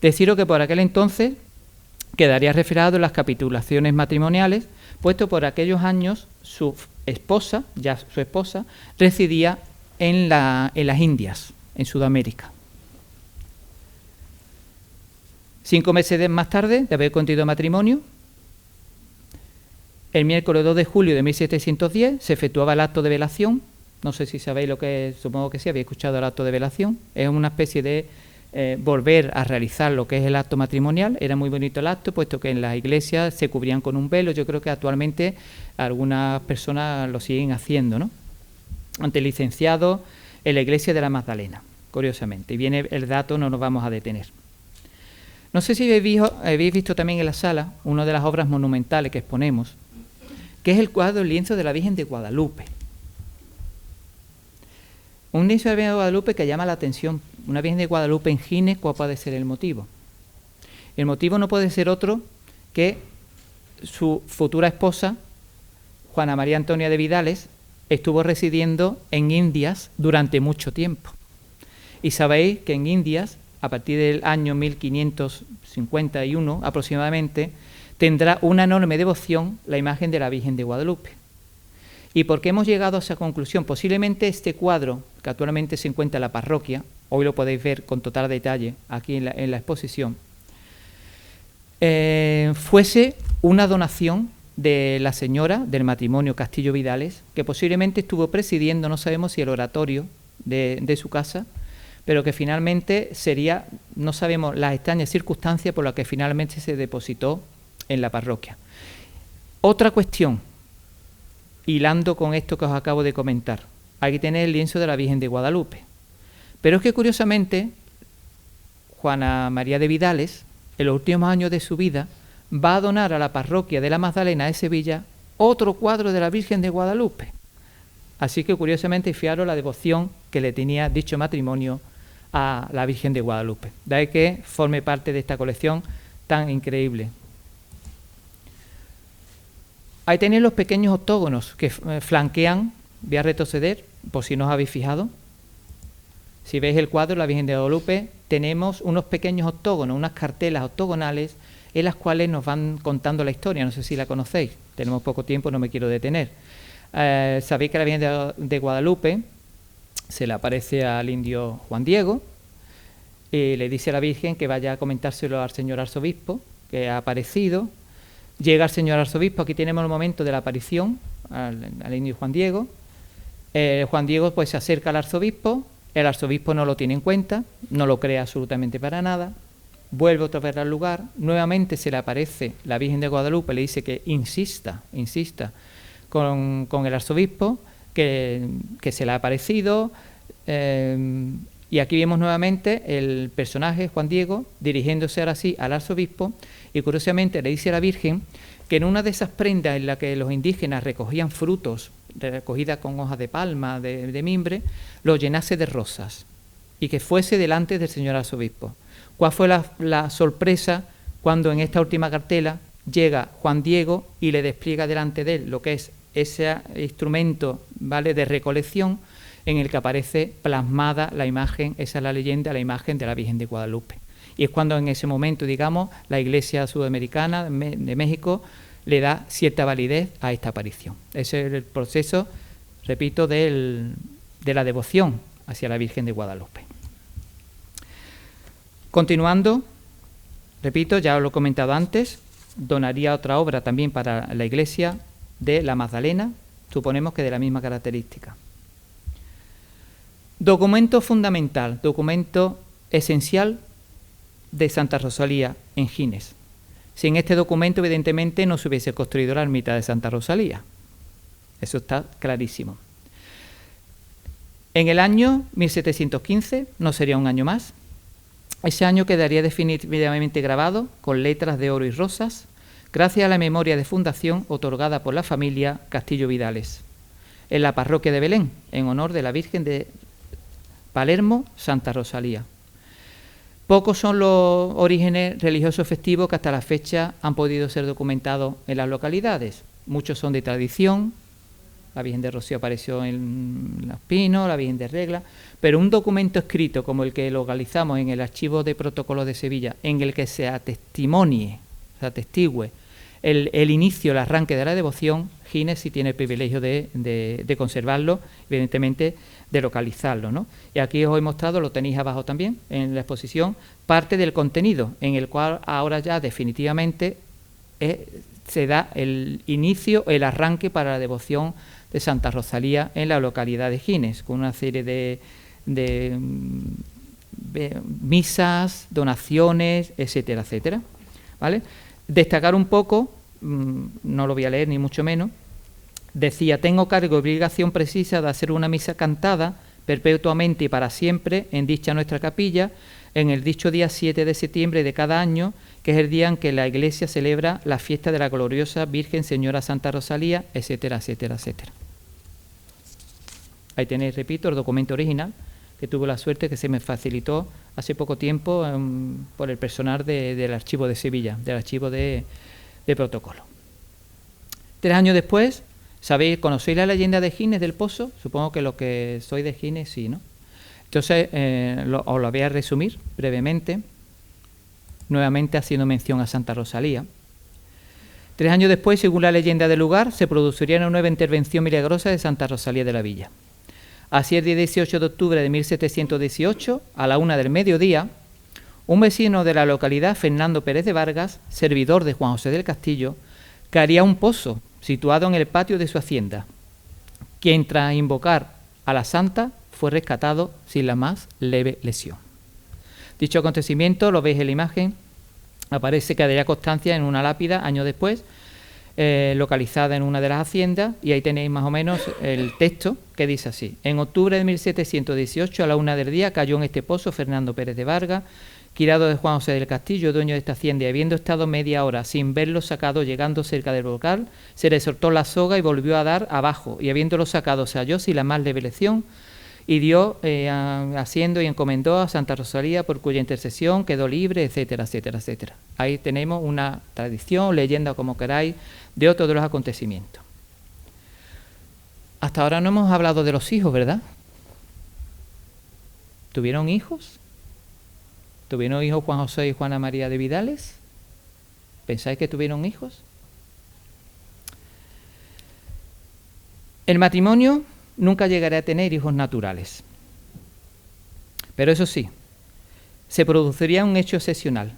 Deciros que por aquel entonces quedaría reflejado en las capitulaciones matrimoniales, puesto por aquellos años su esposa residía en las Indias, en Sudamérica. 5 meses más tarde de haber contraído matrimonio, el miércoles 2 de julio de 1710 se efectuaba el acto de velación. No sé si sabéis lo que es, supongo que sí, habéis escuchado el acto de velación. Es una especie de volver a realizar lo que es el acto matrimonial. Era muy bonito el acto, puesto que en las iglesias se cubrían con un velo. Yo creo que actualmente algunas personas lo siguen haciendo, ¿no? Ante el licenciado en la iglesia de la Magdalena, curiosamente. Y viene el dato, no nos vamos a detener. No sé si habéis visto también en la sala una de las obras monumentales que exponemos, que es el cuadro El lienzo de la Virgen de Guadalupe. Un lienzo de la Virgen de Guadalupe que llama la atención. Una Virgen de Guadalupe en Gines, ¿cuál puede ser el motivo? El motivo no puede ser otro que su futura esposa, Juana María Antonia de Vidales, estuvo residiendo en Indias durante mucho tiempo. Y sabéis que en Indias, a partir del año 1551 aproximadamente, tendrá una enorme devoción la imagen de la Virgen de Guadalupe. ¿Y por qué hemos llegado a esa conclusión? Posiblemente este cuadro, que actualmente se encuentra en la parroquia, hoy lo podéis ver con total detalle aquí en la exposición, fuese una donación de la señora del matrimonio Castillo Vidales, que posiblemente estuvo presidiendo, no sabemos si el oratorio de su casa, pero que finalmente sería, no sabemos las extrañas circunstancias por las que finalmente se depositó en la parroquia. Otra cuestión, hilando con esto que os acabo de comentar, hay que tener el lienzo de la Virgen de Guadalupe. Pero es que curiosamente, Juana María de Vidales, en los últimos años de su vida, va a donar a la parroquia de la Magdalena de Sevilla otro cuadro de la Virgen de Guadalupe. Así que curiosamente, fijaros la devoción que le tenía dicho matrimonio a la Virgen de Guadalupe. De ahí que forme parte de esta colección tan increíble. Ahí tenéis los pequeños octógonos que flanquean, voy a retroceder por si no os habéis fijado. Si veis el cuadro, la Virgen de Guadalupe, tenemos unos pequeños octógonos, unas cartelas octogonales en las cuales nos van contando la historia. No sé si la conocéis, tenemos poco tiempo, no me quiero detener. Sabéis que la Virgen de Guadalupe se le aparece al indio Juan Diego y le dice a la Virgen que vaya a comentárselo al señor arzobispo, que ha aparecido. Llega el señor arzobispo, aquí tenemos el momento de la aparición al indio Juan Diego. Juan Diego pues se acerca al arzobispo, el arzobispo no lo tiene en cuenta, no lo cree absolutamente para nada, vuelve otra vez al lugar, nuevamente se le aparece la Virgen de Guadalupe, le dice que insista con el arzobispo, que se le ha aparecido, y aquí vemos nuevamente el personaje, Juan Diego, dirigiéndose ahora sí al arzobispo, y curiosamente le dice a la Virgen que en una de esas prendas en las que los indígenas recogían frutos, recogidas con hojas de palma, de mimbre, lo llenase de rosas, y que fuese delante del señor arzobispo. ¿Cuál fue la sorpresa cuando en esta última cartela llega Juan Diego y le despliega delante de él lo que es ese instrumento, ¿vale?, de recolección, en el que aparece plasmada la imagen, esa es la leyenda, la imagen de la Virgen de Guadalupe? Y es cuando en ese momento, digamos, la Iglesia sudamericana de México le da cierta validez a esta aparición. Ese es el proceso, repito, de la devoción hacia la Virgen de Guadalupe. Continuando, repito, ya lo he comentado antes, donaría otra obra también para la Iglesia de la Magdalena, suponemos que de la misma característica. Documento fundamental, documento esencial de Santa Rosalía en Gines. Sin este documento, evidentemente, no se hubiese construido la ermita de Santa Rosalía. Eso está clarísimo. En el año 1715, no sería un año más, ese año quedaría definitivamente grabado con letras de oro y rosas, gracias a la memoria de fundación otorgada por la familia Castillo Vidales, en la parroquia de Belén, en honor de la Virgen de Palermo, Santa Rosalía. Pocos son los orígenes religiosos festivos que hasta la fecha han podido ser documentados en las localidades. Muchos son de tradición, la Virgen de Rocío apareció en Los Pinos, la Virgen de Regla, pero un documento escrito como el que localizamos en el Archivo de Protocolos de Sevilla, en el que se atestigue el inicio, el arranque de la devoción, Gines sí tiene el privilegio de conservarlo, evidentemente de localizarlo, ¿no? Y aquí os he mostrado, lo tenéis abajo también en la exposición, parte del contenido en el cual ahora ya definitivamente se da el inicio, el arranque para la devoción de Santa Rosalía en la localidad de Gines, con una serie de misas, donaciones, etcétera, etcétera, ¿vale? Destacar un poco, no lo voy a leer ni mucho menos, decía: tengo cargo y obligación precisa de hacer una misa cantada perpetuamente y para siempre en dicha nuestra capilla, en el dicho día 7 de septiembre de cada año, que es el día en que la Iglesia celebra la fiesta de la gloriosa Virgen Señora Santa Rosalía, etcétera, etcétera, etcétera. Ahí tenéis, repito, el documento original, que tuve la suerte que se me facilitó hace poco tiempo por el personal del Archivo de Sevilla, del Archivo de Protocolo. 3 años después, ¿sabéis, conocéis la leyenda de Gines del Pozo? Supongo que los que sois de Gines sí, ¿no? Entonces, os lo voy a resumir brevemente, nuevamente haciendo mención a Santa Rosalía. 3 años después, según la leyenda del lugar, se produciría una nueva intervención milagrosa de Santa Rosalía de la Villa. Así, el día 18 de octubre de 1718, a la 1 del mediodía, un vecino de la localidad, Fernando Pérez de Vargas, servidor de Juan José del Castillo, caría un pozo situado en el patio de su hacienda, quien tras invocar a la santa fue rescatado sin la más leve lesión. Dicho acontecimiento, lo veis en la imagen, aparece que quedaría constancia en una lápida años después, localizada en una de las haciendas, y ahí tenéis más o menos el texto que dice así: en octubre de 1718 a la 1 del día cayó en este pozo Fernando Pérez de Vargas, criado de Juan José del Castillo, dueño de esta hacienda, y habiendo estado media hora sin verlo sacado, llegando cerca del brocal, se le soltó la soga y volvió a dar abajo, y habiéndolo sacado se halló sin la más leve lesión, y Dios haciendo y encomendó a Santa Rosalía, por cuya intercesión quedó libre, etcétera, etcétera, etcétera. Ahí tenemos una tradición, leyenda, como queráis, de otro de los acontecimientos. Hasta ahora no hemos hablado de los hijos, ¿verdad? ¿Tuvieron hijos? ¿Tuvieron hijos Juan José y Juana María de Vidales? ¿Pensáis que tuvieron hijos? El matrimonio nunca llegará a tener hijos naturales. Pero eso sí, se produciría un hecho excepcional.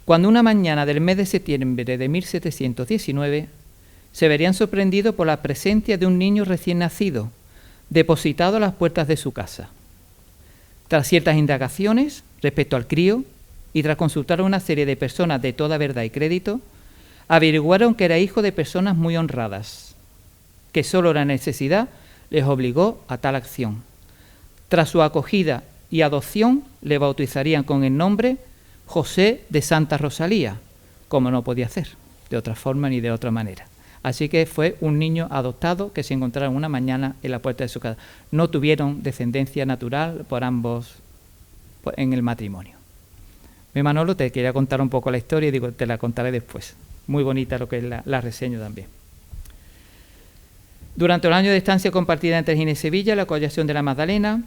Cuando una mañana del mes de septiembre de 1719 se verían sorprendidos por la presencia de un niño recién nacido, depositado a las puertas de su casa. Tras ciertas indagaciones respecto al crío y tras consultar a una serie de personas de toda verdad y crédito, averiguaron que era hijo de personas muy honradas, que sólo la necesidad les obligó a tal acción. Tras su acogida y adopción, le bautizarían con el nombre José de Santa Rosalía, como no podía ser de otra forma ni de otra manera. Así que fue un niño adoptado que se encontraron una mañana en la puerta de su casa. No tuvieron descendencia natural por ambos en el matrimonio. Mi Manolo, te quería contar un poco la historia y digo, te la contaré después. Muy bonita lo que es la reseña también. Durante el año de estancia compartida entre Gines y Sevilla, la collación de la Magdalena,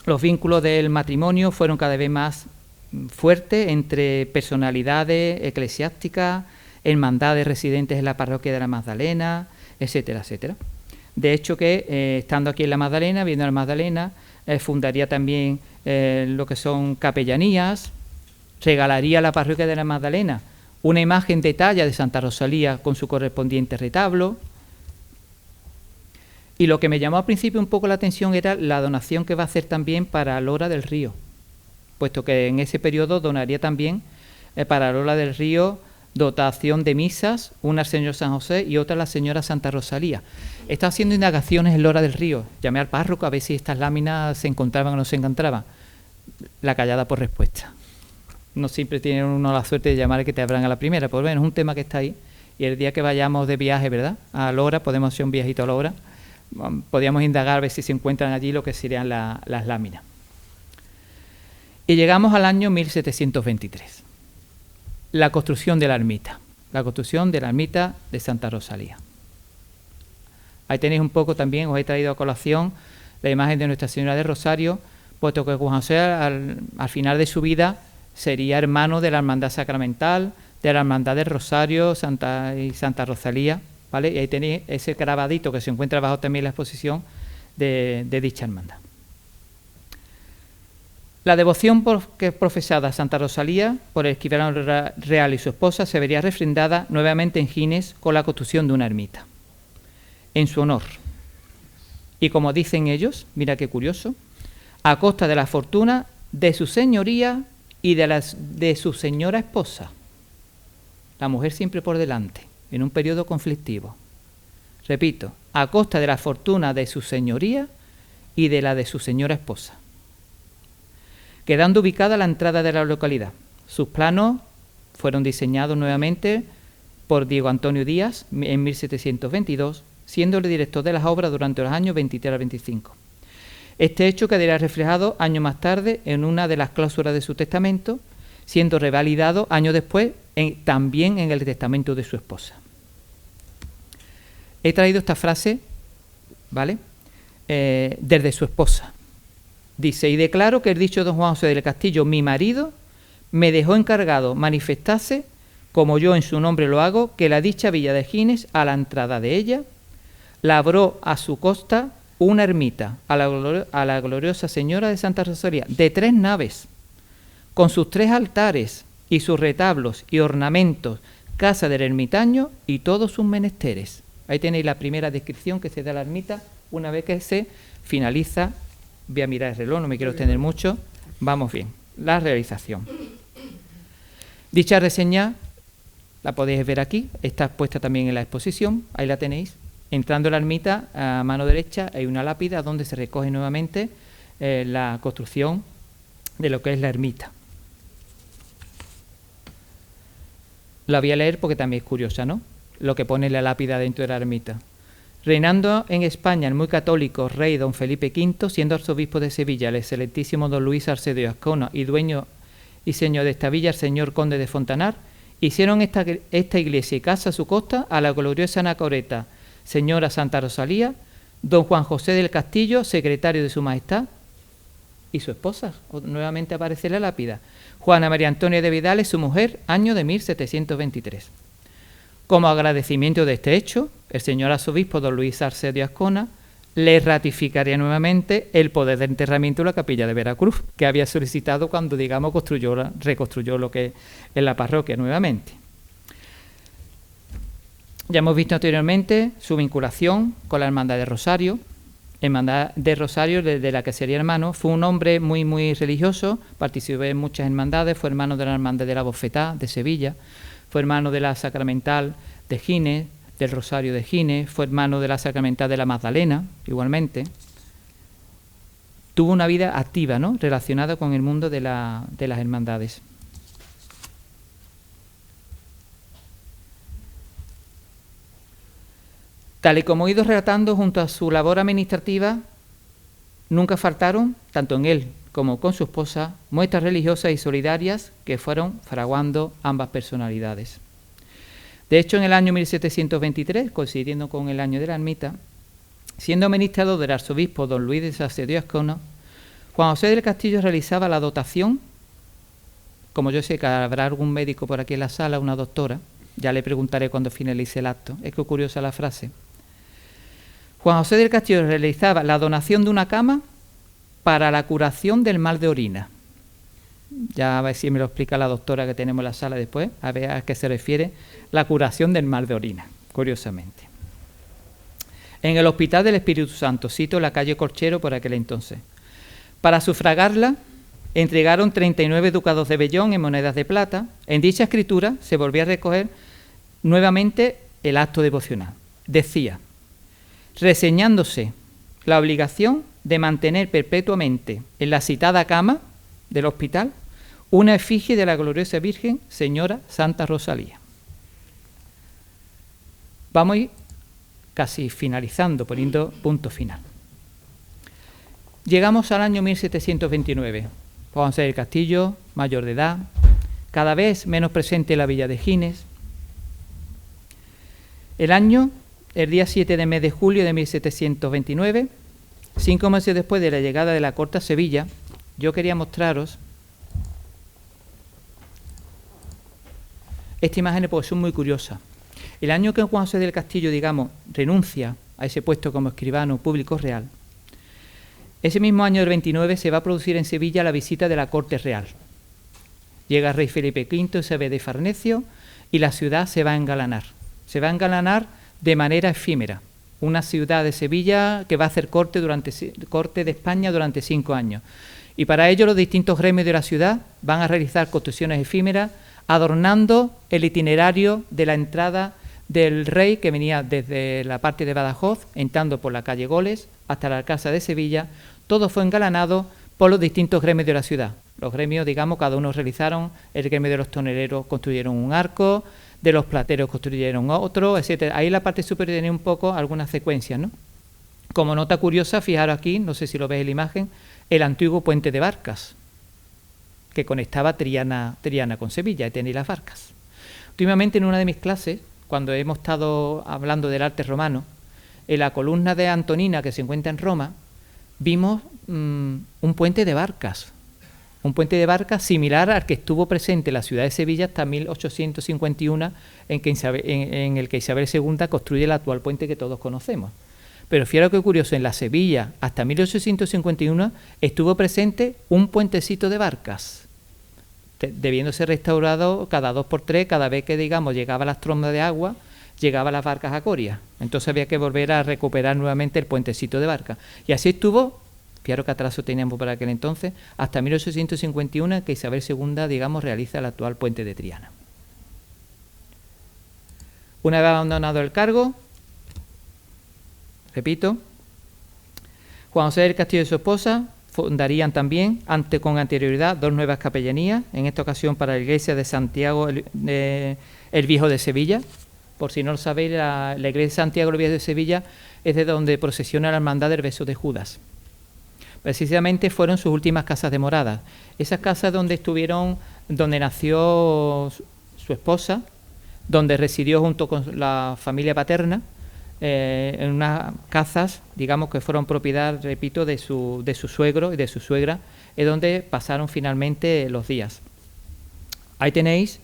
los vínculos del matrimonio fueron cada vez más fuertes entre personalidades eclesiásticas, hermandades residentes en la parroquia de la Magdalena, etcétera, etcétera. De hecho que estando aquí en la Magdalena, viendo la Magdalena, fundaría también lo que son capellanías, regalaría a la parroquia de la Magdalena una imagen de talla de Santa Rosalía con su correspondiente retablo. Y lo que me llamó al principio un poco la atención era la donación que va a hacer también para Lora del Río, puesto que en ese periodo donaría también para Lora del Río dotación de misas, una al Señor San José y otra a la Señora Santa Rosalía. He estado haciendo indagaciones en Lora del Río, llamé al párroco a ver si estas láminas se encontraban o no se encontraban. La callada por respuesta. No siempre tiene uno la suerte de llamar y que te abran a la primera, pues bueno, es un tema que está ahí, y el día que vayamos de viaje, ¿verdad?, a Lora, podemos hacer un viajito a Lora, podríamos indagar a ver si se encuentran allí lo que serían las láminas. Y llegamos al año 1723. La construcción de la ermita. La construcción de la ermita de Santa Rosalía. Ahí tenéis un poco también, os he traído a colación la imagen de Nuestra Señora del Rosario, puesto que Juan José al final de su vida sería hermano de la Hermandad Sacramental, de la Hermandad del Rosario y Santa Rosalía, ¿vale? Y ahí tenéis ese grabadito que se encuentra abajo también en la exposición de dicha hermandad. La devoción que es profesada a Santa Rosalía por el escribano real y su esposa se vería refrendada nuevamente en Gines con la construcción de una ermita en su honor. Y como dicen ellos, mira qué curioso, a costa de la fortuna de su señoría y de su señora esposa. La mujer siempre por delante, en un periodo conflictivo. Repito, a costa de la fortuna de su señoría y de la de su señora esposa. Quedando ubicada a la entrada de la localidad. Sus planos fueron diseñados nuevamente por Diego Antonio Díaz en 1722, siendo el director de las obras durante los años 23 al 25. Este hecho quedaría reflejado años más tarde en una de las cláusulas de su testamento, siendo revalidado años después también en el testamento de su esposa. He traído esta frase, ¿vale?, desde su esposa. Dice, y declaro que el dicho don Juan José del Castillo, mi marido, me dejó encargado manifestase, como yo en su nombre lo hago, que la dicha villa de Gines, a la entrada de ella, labró a su costa una ermita a la gloriosa Señora de Santa Rosalía, de 3 naves, con sus 3 altares y sus retablos y ornamentos, casa del ermitaño y todos sus menesteres. Ahí tenéis la primera descripción que se da a la ermita una vez que se finaliza. Voy a mirar el reloj, no me quiero extender mucho. Vamos bien. La realización. Dicha reseña la podéis ver aquí. Está puesta también en la exposición. Ahí la tenéis. Entrando en la ermita, a mano derecha hay una lápida donde se recoge nuevamente la construcción de lo que es la ermita. La voy a leer porque también es curiosa, ¿no?, lo que pone la lápida dentro de la ermita. Reinando en España el muy católico rey don Felipe V, siendo arzobispo de Sevilla el excelentísimo don Luis Arcedo y Azcona y dueño y señor de esta villa el señor conde de Fontanar, hicieron esta iglesia y casa a su costa a la gloriosa anacoreta señora Santa Rosalía, don Juan José del Castillo, secretario de su majestad, y su esposa, nuevamente aparece la lápida, Juana María Antonia de Vidales, su mujer, año de 1723. Como agradecimiento de este hecho, el señor arzobispo don Luis Arcedo y Azcona le ratificaría nuevamente el poder de enterramiento de la capilla de Veracruz, que había solicitado cuando, digamos, reconstruyó lo que es la parroquia nuevamente. Ya hemos visto anteriormente su vinculación con la Hermandad de Rosario. Hermandad de Rosario, de la que sería hermano, fue un hombre muy, muy religioso, participó en muchas hermandades, fue hermano de la Hermandad de la Bofetá de Sevilla, fue hermano de la Sacramental de Gines, del Rosario de Gines, fue hermano de la Sacramental de la Magdalena, igualmente. Tuvo una vida activa, ¿no?, relacionada con el mundo de las hermandades. Tal y como he ido relatando, junto a su labor administrativa, nunca faltaron, tanto en él como con su esposa, muestras religiosas y solidarias que fueron fraguando ambas personalidades. De hecho, en el año 1723, coincidiendo con el año de la ermita, siendo administrador del arzobispo don Luis de Arcedo y Azcona, Juan José del Castillo realizaba la dotación, como yo sé que habrá algún médico por aquí en la sala, una doctora, ya le preguntaré cuando finalice el acto, es que curiosa la frase. Juan José del Castillo realizaba la donación de una cama para la curación del mal de orina. Ya a ver si me lo explica la doctora que tenemos en la sala después, a ver a qué se refiere la curación del mal de orina, curiosamente. En el Hospital del Espíritu Santo, sito en la calle Corchero por aquel entonces. Para sufragarla, entregaron 39 ducados de vellón en monedas de plata. En dicha escritura se volvía a recoger nuevamente el acto devocional. Decía, reseñándose la obligación de mantener perpetuamente en la citada cama del hospital una efigie de la gloriosa Virgen Señora Santa Rosalía. Vamos a ir casi finalizando, poniendo punto final. Llegamos al año 1729. Juan José del Castillo, mayor de edad, cada vez menos presente en la villa de Gines. El día 7 del mes de julio de 1729, 5 meses después de la llegada de la corte a Sevilla, yo quería mostraros esta imagen porque son muy curiosas. El año que Juan José del Castillo, digamos, renuncia a ese puesto como escribano público real, ese mismo año del 29 se va a producir en Sevilla la visita de la corte real. Llega el rey Felipe V, se ve de Farnecio y la ciudad se va a engalanar. Se va a engalanar de manera efímera. Una ciudad de Sevilla que va a hacer corte de España durante 5 años. Y para ello los distintos gremios de la ciudad van a realizar construcciones efímeras adornando el itinerario de la entrada del rey que venía desde la parte de Badajoz, entrando por la calle Goles hasta la Alcázar de Sevilla. Todo fue engalanado por los distintos gremios de la ciudad. Los gremios, digamos, cada uno realizaron, el gremio de los toneleros construyeron un arco, de los plateros construyeron otro, etcétera. Ahí en la parte superior tenía un poco algunas secuencias, ¿no? Como nota curiosa, fijaros aquí, no sé si lo veis en la imagen, el antiguo puente de Barcas, que conectaba Triana con Sevilla, y tenéis las barcas. Últimamente en una de mis clases, cuando hemos estado hablando del arte romano, en la columna de Antonina que se encuentra en Roma, vimos un puente de barcas. Un puente de barcas similar al que estuvo presente en la ciudad de Sevilla hasta 1851, en el que Isabel II construye el actual puente que todos conocemos. Pero fíjate qué curioso, en la Sevilla hasta 1851 estuvo presente un puentecito de barcas, debiéndose restaurado cada 2 por 3, cada vez que, digamos, llegaba las trombas de agua, llegaban las barcas a Coria. Entonces había que volver a recuperar nuevamente el puentecito de barcas. Y así estuvo, fijaros que atraso teníamos para aquel entonces, hasta 1851, que Isabel II, digamos, realiza el actual puente de Triana. Una vez abandonado el cargo, repito, Juan José del Castillo y su esposa fundarían también, con anterioridad, 2 nuevas capellanías, en esta ocasión para la iglesia de Santiago el Viejo de Sevilla. Por si no lo sabéis, la iglesia de Santiago el Viejo de Sevilla es de donde procesiona la Hermandad del Beso de Judas. Precisamente fueron sus últimas casas de morada. Esas casas donde nació su esposa, donde residió junto con la familia paterna, en unas casas, digamos, que fueron propiedad, repito, de su suegro y de su suegra, es donde pasaron finalmente los días. Ahí tenéis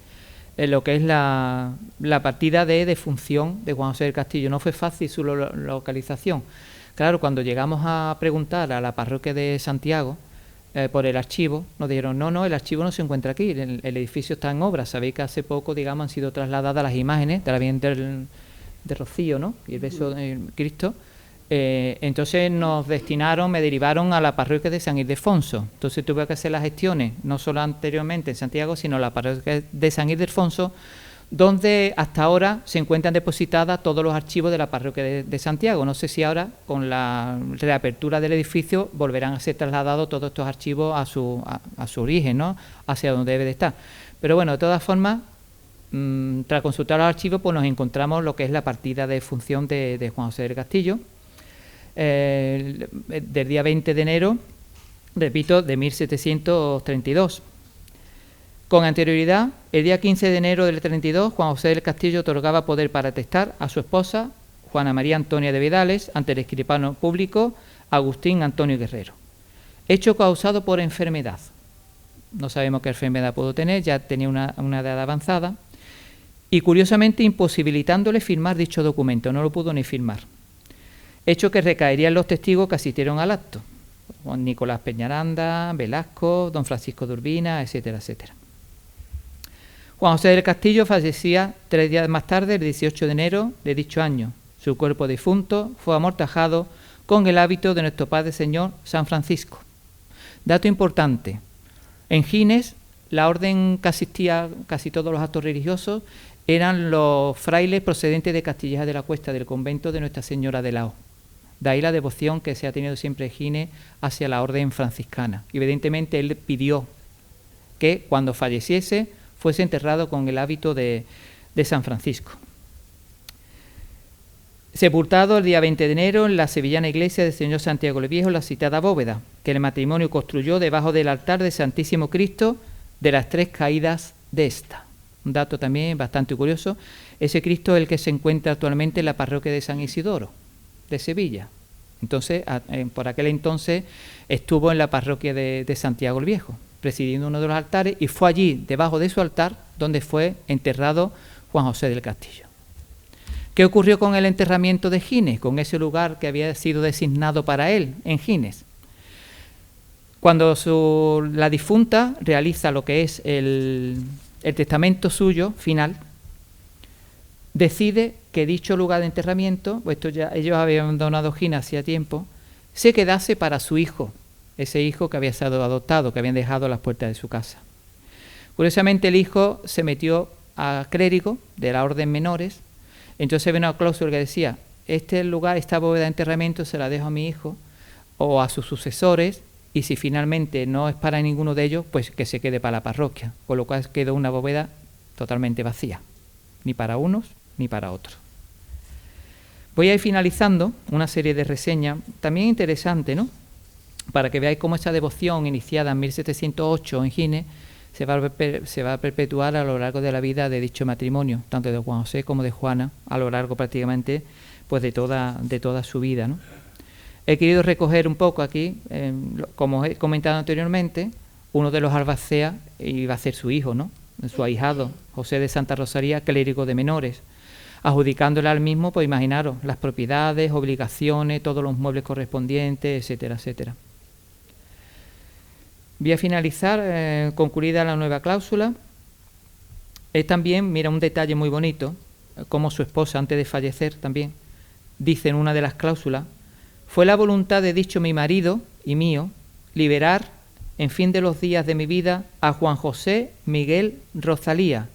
lo que es la partida de defunción de Juan José del Castillo. No fue fácil su localización. Claro, cuando llegamos a preguntar a la parroquia de Santiago por el archivo, nos dijeron, no, el archivo no se encuentra aquí, el edificio está en obra. Sabéis que hace poco, digamos, han sido trasladadas las imágenes de la Virgen de Rocío, ¿no?, y el beso de Cristo. Entonces me derivaron a la parroquia de San Ildefonso. Entonces tuve que hacer las gestiones, no solo anteriormente en Santiago, sino en la parroquia de San Ildefonso, donde hasta ahora se encuentran depositadas todos los archivos de la parroquia de Santiago. No sé si ahora, con la reapertura del edificio, volverán a ser trasladados todos estos archivos a su origen, ¿no?, hacia donde debe de estar. Pero bueno, de todas formas, tras consultar los archivos, pues nos encontramos lo que es la partida de función de Juan José del Castillo, del día 20 de enero, repito, de 1732. Con anterioridad, el día 15 de enero del 32, Juan José del Castillo otorgaba poder para atestar a su esposa, Juana María Antonia de Vidales, ante el escribano público Agustín Antonio Guerrero. Hecho causado por enfermedad. No sabemos qué enfermedad pudo tener, ya tenía una edad avanzada, y curiosamente imposibilitándole firmar dicho documento, no lo pudo ni firmar. Hecho que recaería en los testigos que asistieron al acto, Juan Nicolás Peñaranda, Velasco, don Francisco de Urbina, etcétera, etcétera. Juan José del Castillo fallecía 3 días más tarde, el 18 de enero de dicho año. Su cuerpo difunto fue amortajado con el hábito de nuestro Padre Señor San Francisco. Dato importante, en Gines la orden que asistía casi todos los actos religiosos eran los frailes procedentes de Castilleja de la Cuesta, del convento de Nuestra Señora de Lao. De ahí la devoción que se ha tenido siempre en Gines hacia la orden franciscana. Evidentemente él pidió que cuando falleciese fuese enterrado con el hábito de San Francisco. Sepultado el día 20 de enero en la sevillana iglesia del Señor Santiago el Viejo, la citada bóveda, que el matrimonio construyó debajo del altar del Santísimo Cristo de las 3 caídas de esta. Un dato también bastante curioso, ese Cristo es el que se encuentra actualmente en la parroquia de San Isidoro, de Sevilla. Entonces, por aquel entonces estuvo en la parroquia de Santiago el Viejo, presidiendo uno de los altares, y fue allí, debajo de su altar, donde fue enterrado Juan José del Castillo. ¿Qué ocurrió con el enterramiento de Gines, con ese lugar que había sido designado para él en Gines? Cuando la difunta realiza lo que es el testamento suyo final, decide que dicho lugar de enterramiento, pues ellos habían abandonado Gines hacía tiempo, se quedase para su hijo, ese hijo que había sido adoptado, que habían dejado a las puertas de su casa. Curiosamente el hijo se metió a clérigo de la orden menores, entonces había una cláusula que decía, este lugar, esta bóveda de enterramiento se la dejo a mi hijo o a sus sucesores, y si finalmente no es para ninguno de ellos, pues que se quede para la parroquia, con lo cual quedó una bóveda totalmente vacía, ni para unos ni para otros. Voy a ir finalizando una serie de reseñas, también interesante, ¿no?, para que veáis cómo esta devoción iniciada en 1708 en Gines se va a perpetuar a lo largo de la vida de dicho matrimonio, tanto de Juan José como de Juana, a lo largo prácticamente pues de toda su vida, ¿no? He querido recoger un poco aquí, como he comentado anteriormente, uno de los albaceas iba a ser su hijo, ¿no?, su ahijado, José de Santa Rosalía, clérigo de menores, adjudicándole al mismo, pues imaginaros, las propiedades, obligaciones, todos los muebles correspondientes, etcétera, etcétera. Voy a finalizar, concluida la nueva cláusula. Es también, mira, un detalle muy bonito, como su esposa, antes de fallecer también, dice en una de las cláusulas, fue la voluntad de dicho mi marido y mío liberar, en fin de los días de mi vida, a Juan José Miguel Rosalía.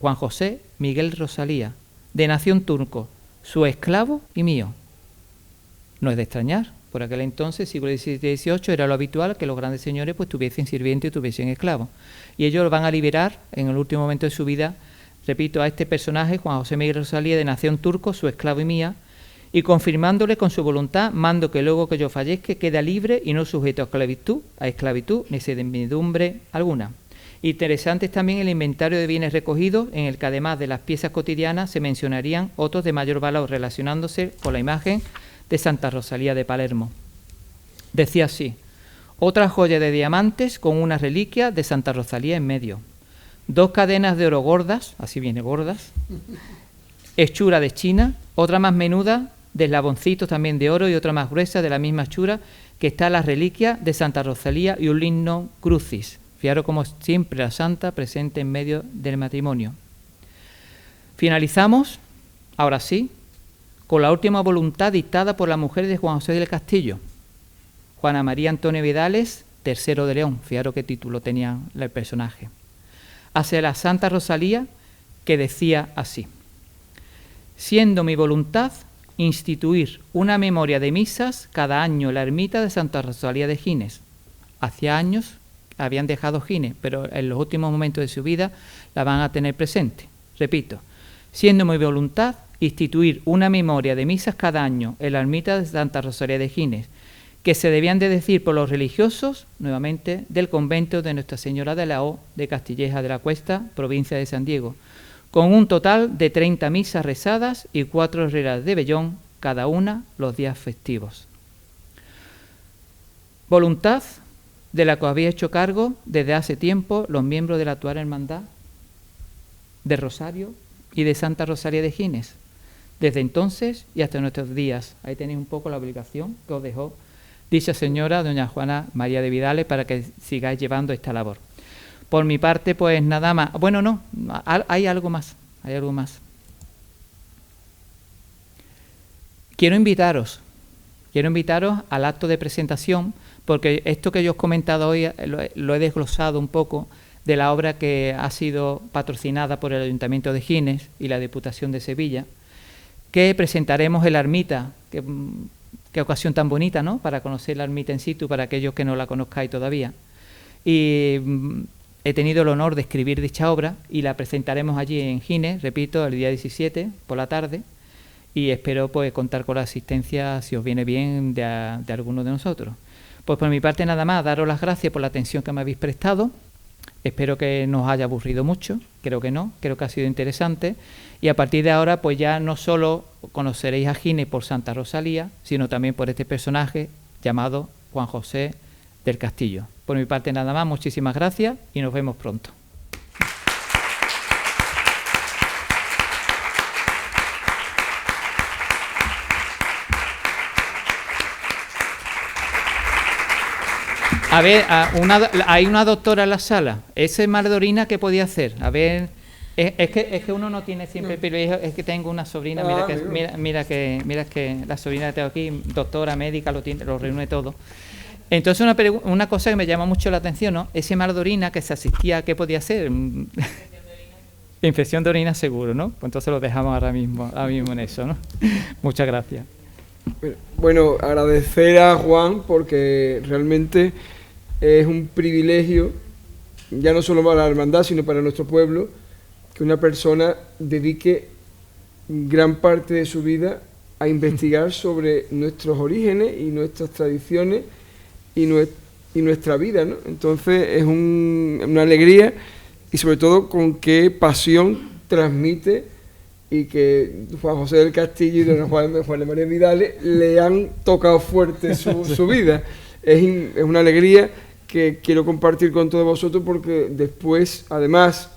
Juan José Miguel Rosalía, de nación turco, su esclavo y mío. No es de extrañar. Por aquel entonces, siglo XVII y XVIII, era lo habitual que los grandes señores pues tuviesen sirvientes y tuviesen esclavos. Y ellos van a liberar, en el último momento de su vida, repito, a este personaje, Juan José Miguel Rosalía, de nación turco, su esclavo y mía, y confirmándole con su voluntad, mando que luego que yo fallezca queda libre y no sujeto a esclavitud ni servidumbre alguna. Interesante es también el inventario de bienes recogidos, en el que además de las piezas cotidianas se mencionarían otros de mayor valor relacionándose con la imagen de Santa Rosalía de Palermo. Decía así: otra joya de diamantes con una reliquia de Santa Rosalía en medio, 2 cadenas de oro gordas, así viene gordas, hechura de China, otra más menuda de eslaboncitos también de oro y otra más gruesa de la misma hechura, que está la reliquia de Santa Rosalía y un lignum crucis. Fijaros como siempre la santa presente en medio del matrimonio. Finalizamos, ahora sí, con la última voluntad dictada por la mujer de Juan José del Castillo, Juana María Antonio Vidales, III de León. Fijaros qué título tenía el personaje. Hacia la Santa Rosalía, que decía así: siendo mi voluntad instituir una memoria de misas cada año en la ermita de Santa Rosalía de Gines. Hacía años habían dejado Gines, pero en los últimos momentos de su vida la van a tener presente. Repito, siendo mi voluntad instituir una memoria de misas cada año en la ermita de Santa Rosalía de Gines, que se debían de decir por los religiosos, nuevamente, del convento de Nuestra Señora de la O de Castilleja de la Cuesta, provincia de San Diego, con un total de 30 misas rezadas y 4 herreras de vellón, cada una los días festivos. Voluntad de la que había hecho cargo desde hace tiempo los miembros de la actual hermandad de Rosario y de Santa Rosalía de Gines, desde entonces y hasta nuestros días. Ahí tenéis un poco la obligación que os dejó dicha señora, doña Juana María de Vidales, para que sigáis llevando esta labor. Por mi parte, pues nada más. Bueno, no, hay algo más, Quiero invitaros al acto de presentación, porque esto que yo os he comentado hoy lo he desglosado un poco de la obra que ha sido patrocinada por el Ayuntamiento de Gines y la Diputación de Sevilla, que presentaremos en la ermita. Qué ocasión tan bonita, ¿no?, para conocer la ermita in situ, para aquellos que no la conozcáis todavía. Y he tenido el honor de escribir dicha obra y la presentaremos allí en Gines, repito, el día 17 por la tarde, y espero pues contar con la asistencia, si os viene bien, de alguno de nosotros. Pues por mi parte nada más, daros las gracias por la atención que me habéis prestado. Espero que no os haya aburrido mucho, creo que no, creo que ha sido interesante, y a partir de ahora pues ya no solo conoceréis a Gines por Santa Rosalía, sino también por este personaje llamado Juan José del Castillo. Por mi parte nada más, muchísimas gracias y nos vemos pronto. A ver, hay una doctora en la sala. Ese mal de orina, ¿qué podía hacer? A ver, es que uno no tiene siempre privilegio. Es que tengo una sobrina, mira que la sobrina que tengo aquí, doctora, médica, lo reúne todo. Entonces una cosa que me llama mucho la atención, ¿no? Ese mal de orina que se asistía, ¿qué podía ser? Infección de orina seguro, ¿no? Pues entonces lo dejamos ahora mismo en eso, ¿no? Muchas gracias. Bueno, agradecer a Juan porque realmente es un privilegio, ya no solo para la hermandad, sino para nuestro pueblo, que una persona dedique gran parte de su vida a investigar sobre nuestros orígenes y nuestras tradiciones y nuestra vida, ¿no? Entonces es una alegría y sobre todo con qué pasión transmite, y que Juan José del Castillo y doña Juana María Vidales le han tocado fuerte su vida. Es una alegría que quiero compartir con todos vosotros porque después, además,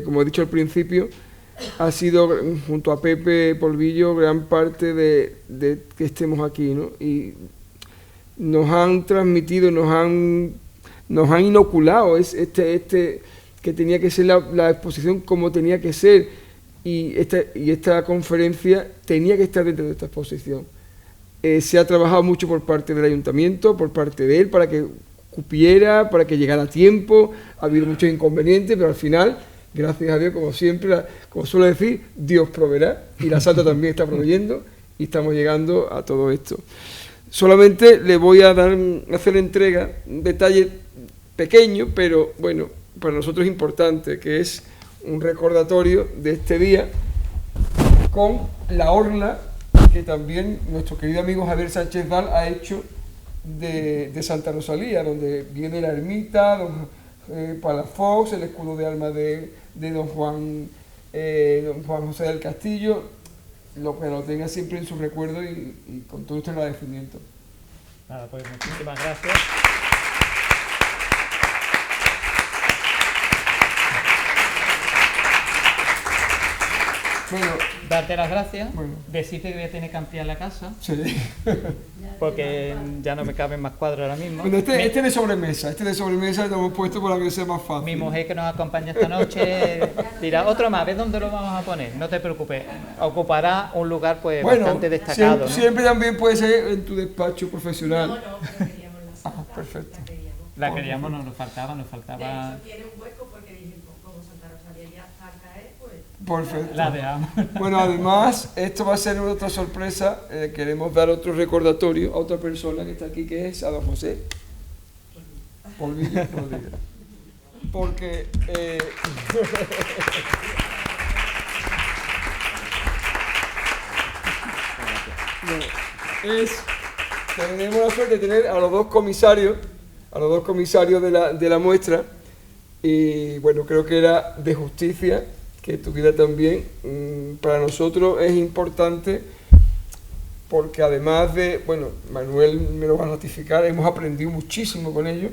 como he dicho al principio, ha sido junto a Pepe Polvillo gran parte de que estemos aquí, ¿no? Y nos han transmitido, nos han inoculado que tenía que ser la exposición como tenía que ser, y esta conferencia tenía que estar dentro de esta exposición. Se ha trabajado mucho por parte del ayuntamiento, por parte de él, para que cupiera, para que llegara a tiempo. Ha habido muchos inconvenientes, pero al final, gracias a Dios, como siempre, como suelo decir, Dios proveerá, y la Santa también está proveyendo, y estamos llegando a todo esto. Solamente le voy a hacer entrega, un detalle pequeño, pero bueno, para nosotros importante, que es un recordatorio de este día, con la orla que también nuestro querido amigo Javier Sánchez Val ha hecho de Santa Rosalía, donde viene la ermita, Palafox, el escudo de armas de don Juan José del Castillo, lo que lo tenga siempre en su recuerdo y con todo este agradecimiento. Nada, pues muchísimas gracias. Bueno, darte las gracias, bueno. Decirte que voy a tener que ampliar la casa, Sí. porque ya no me caben más cuadros ahora mismo. Bueno, este de sobremesa lo hemos puesto para que sea más fácil. Mi mujer que nos acompaña esta noche dirá, otro más, ¿ves dónde lo vamos a poner? No te preocupes, ocupará un lugar pues bastante destacado. ¿No? Siempre también puede ser en tu despacho profesional. No, pero queríamos la sala. Perfecto. La queríamos, nos faltaba. De hecho, tiene un hueco porque dije, como Santa Rosalía ya está a caer, pues... Perfecto. La dejamos. Bueno, además, esto va a ser otra sorpresa. Queremos dar otro recordatorio a otra persona que está aquí, que es a don José Polvillo Rodríguez. Porque... tenemos la suerte de tener a los dos comisarios de la muestra, y bueno, creo que era de justicia que estuviera también. Para nosotros es importante porque además de, bueno, Manuel me lo va a ratificar, hemos aprendido muchísimo con ellos.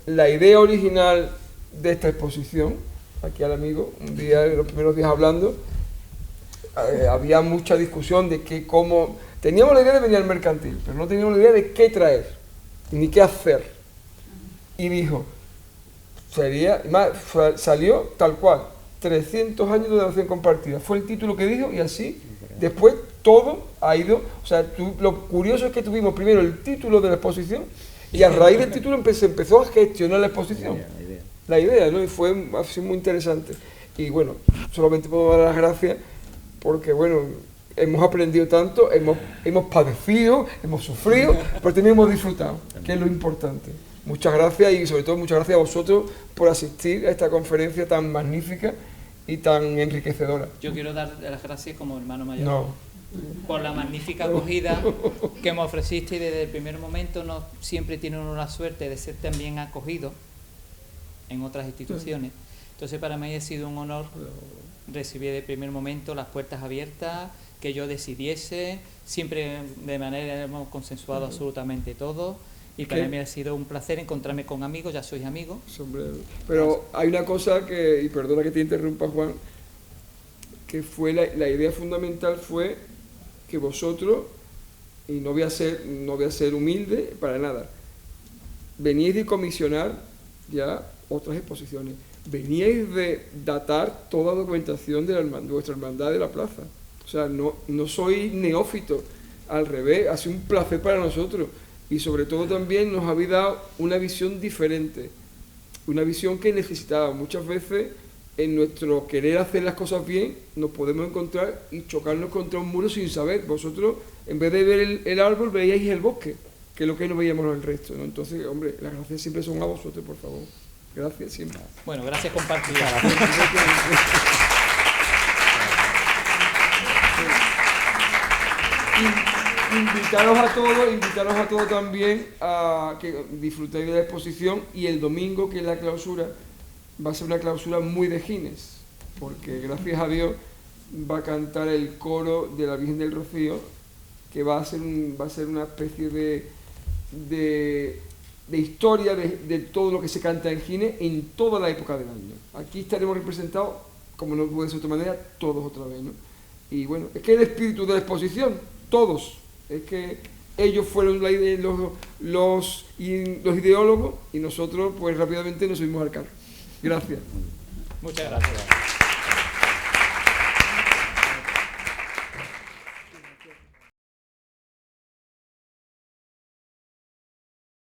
La idea original de esta exposición, aquí al amigo, un día, en los primeros días hablando, había mucha discusión de cómo... Teníamos la idea de venir al mercantil, pero no teníamos la idea de qué traer, ni qué hacer. Y dijo, salió tal cual, 300 años de nación compartida. Fue el título que dijo y así, después todo ha ido... O sea, lo curioso es que tuvimos primero el título de la exposición y a raíz del título se empezó a gestionar la exposición. La idea, ¿no? Y fue así muy interesante. Y bueno, solamente puedo dar las gracias porque, bueno, hemos aprendido tanto, hemos padecido, hemos sufrido, pero también hemos disfrutado, que es lo importante. Muchas gracias y sobre todo muchas gracias a vosotros por asistir a esta conferencia tan magnífica y tan enriquecedora. Yo quiero dar las gracias como hermano mayor. No. Por la magnífica acogida que me ofreciste y desde el primer momento no siempre tiene uno la suerte de ser también acogido en otras instituciones. Entonces para mí ha sido un honor recibir de primer momento las puertas abiertas, que yo decidiese, siempre de manera hemos consensuado absolutamente todo, y para mí ha sido un placer encontrarme con amigos, ya sois amigos. Pero hay una cosa que, y perdona que te interrumpa, Juan, que fue la idea fundamental fue que vosotros, y no voy a ser humilde para nada, veníais de comisionar ya otras exposiciones, veníais de datar toda la documentación de vuestra hermandad de la plaza. O sea, no soy neófito, al revés, ha sido un placer para nosotros y sobre todo también nos habéis dado una visión diferente, una visión que necesitábamos. Muchas veces en nuestro querer hacer las cosas bien nos podemos encontrar y chocarnos contra un muro sin saber. Vosotros, en vez de ver el árbol, veíais el bosque, que es lo que no veíamos el resto, ¿no? Entonces, hombre, las gracias siempre son a vosotros, por favor. Gracias siempre. Bueno, gracias compartidas. Invitaros a todos también a que disfrutéis de la exposición, y el domingo, que es la clausura, va a ser una clausura muy de Gines, porque gracias a Dios va a cantar el coro de la Virgen del Rocío, que va a ser una especie de historia de todo lo que se canta en Gines en toda la época del año. Aquí estaremos representados, como no puede ser de otra manera, todos otra vez, ¿no? Y bueno, es que el espíritu de la exposición, todos, es que ellos fueron los ideólogos y nosotros pues rápidamente nos subimos al carro. Gracias. Muchas gracias.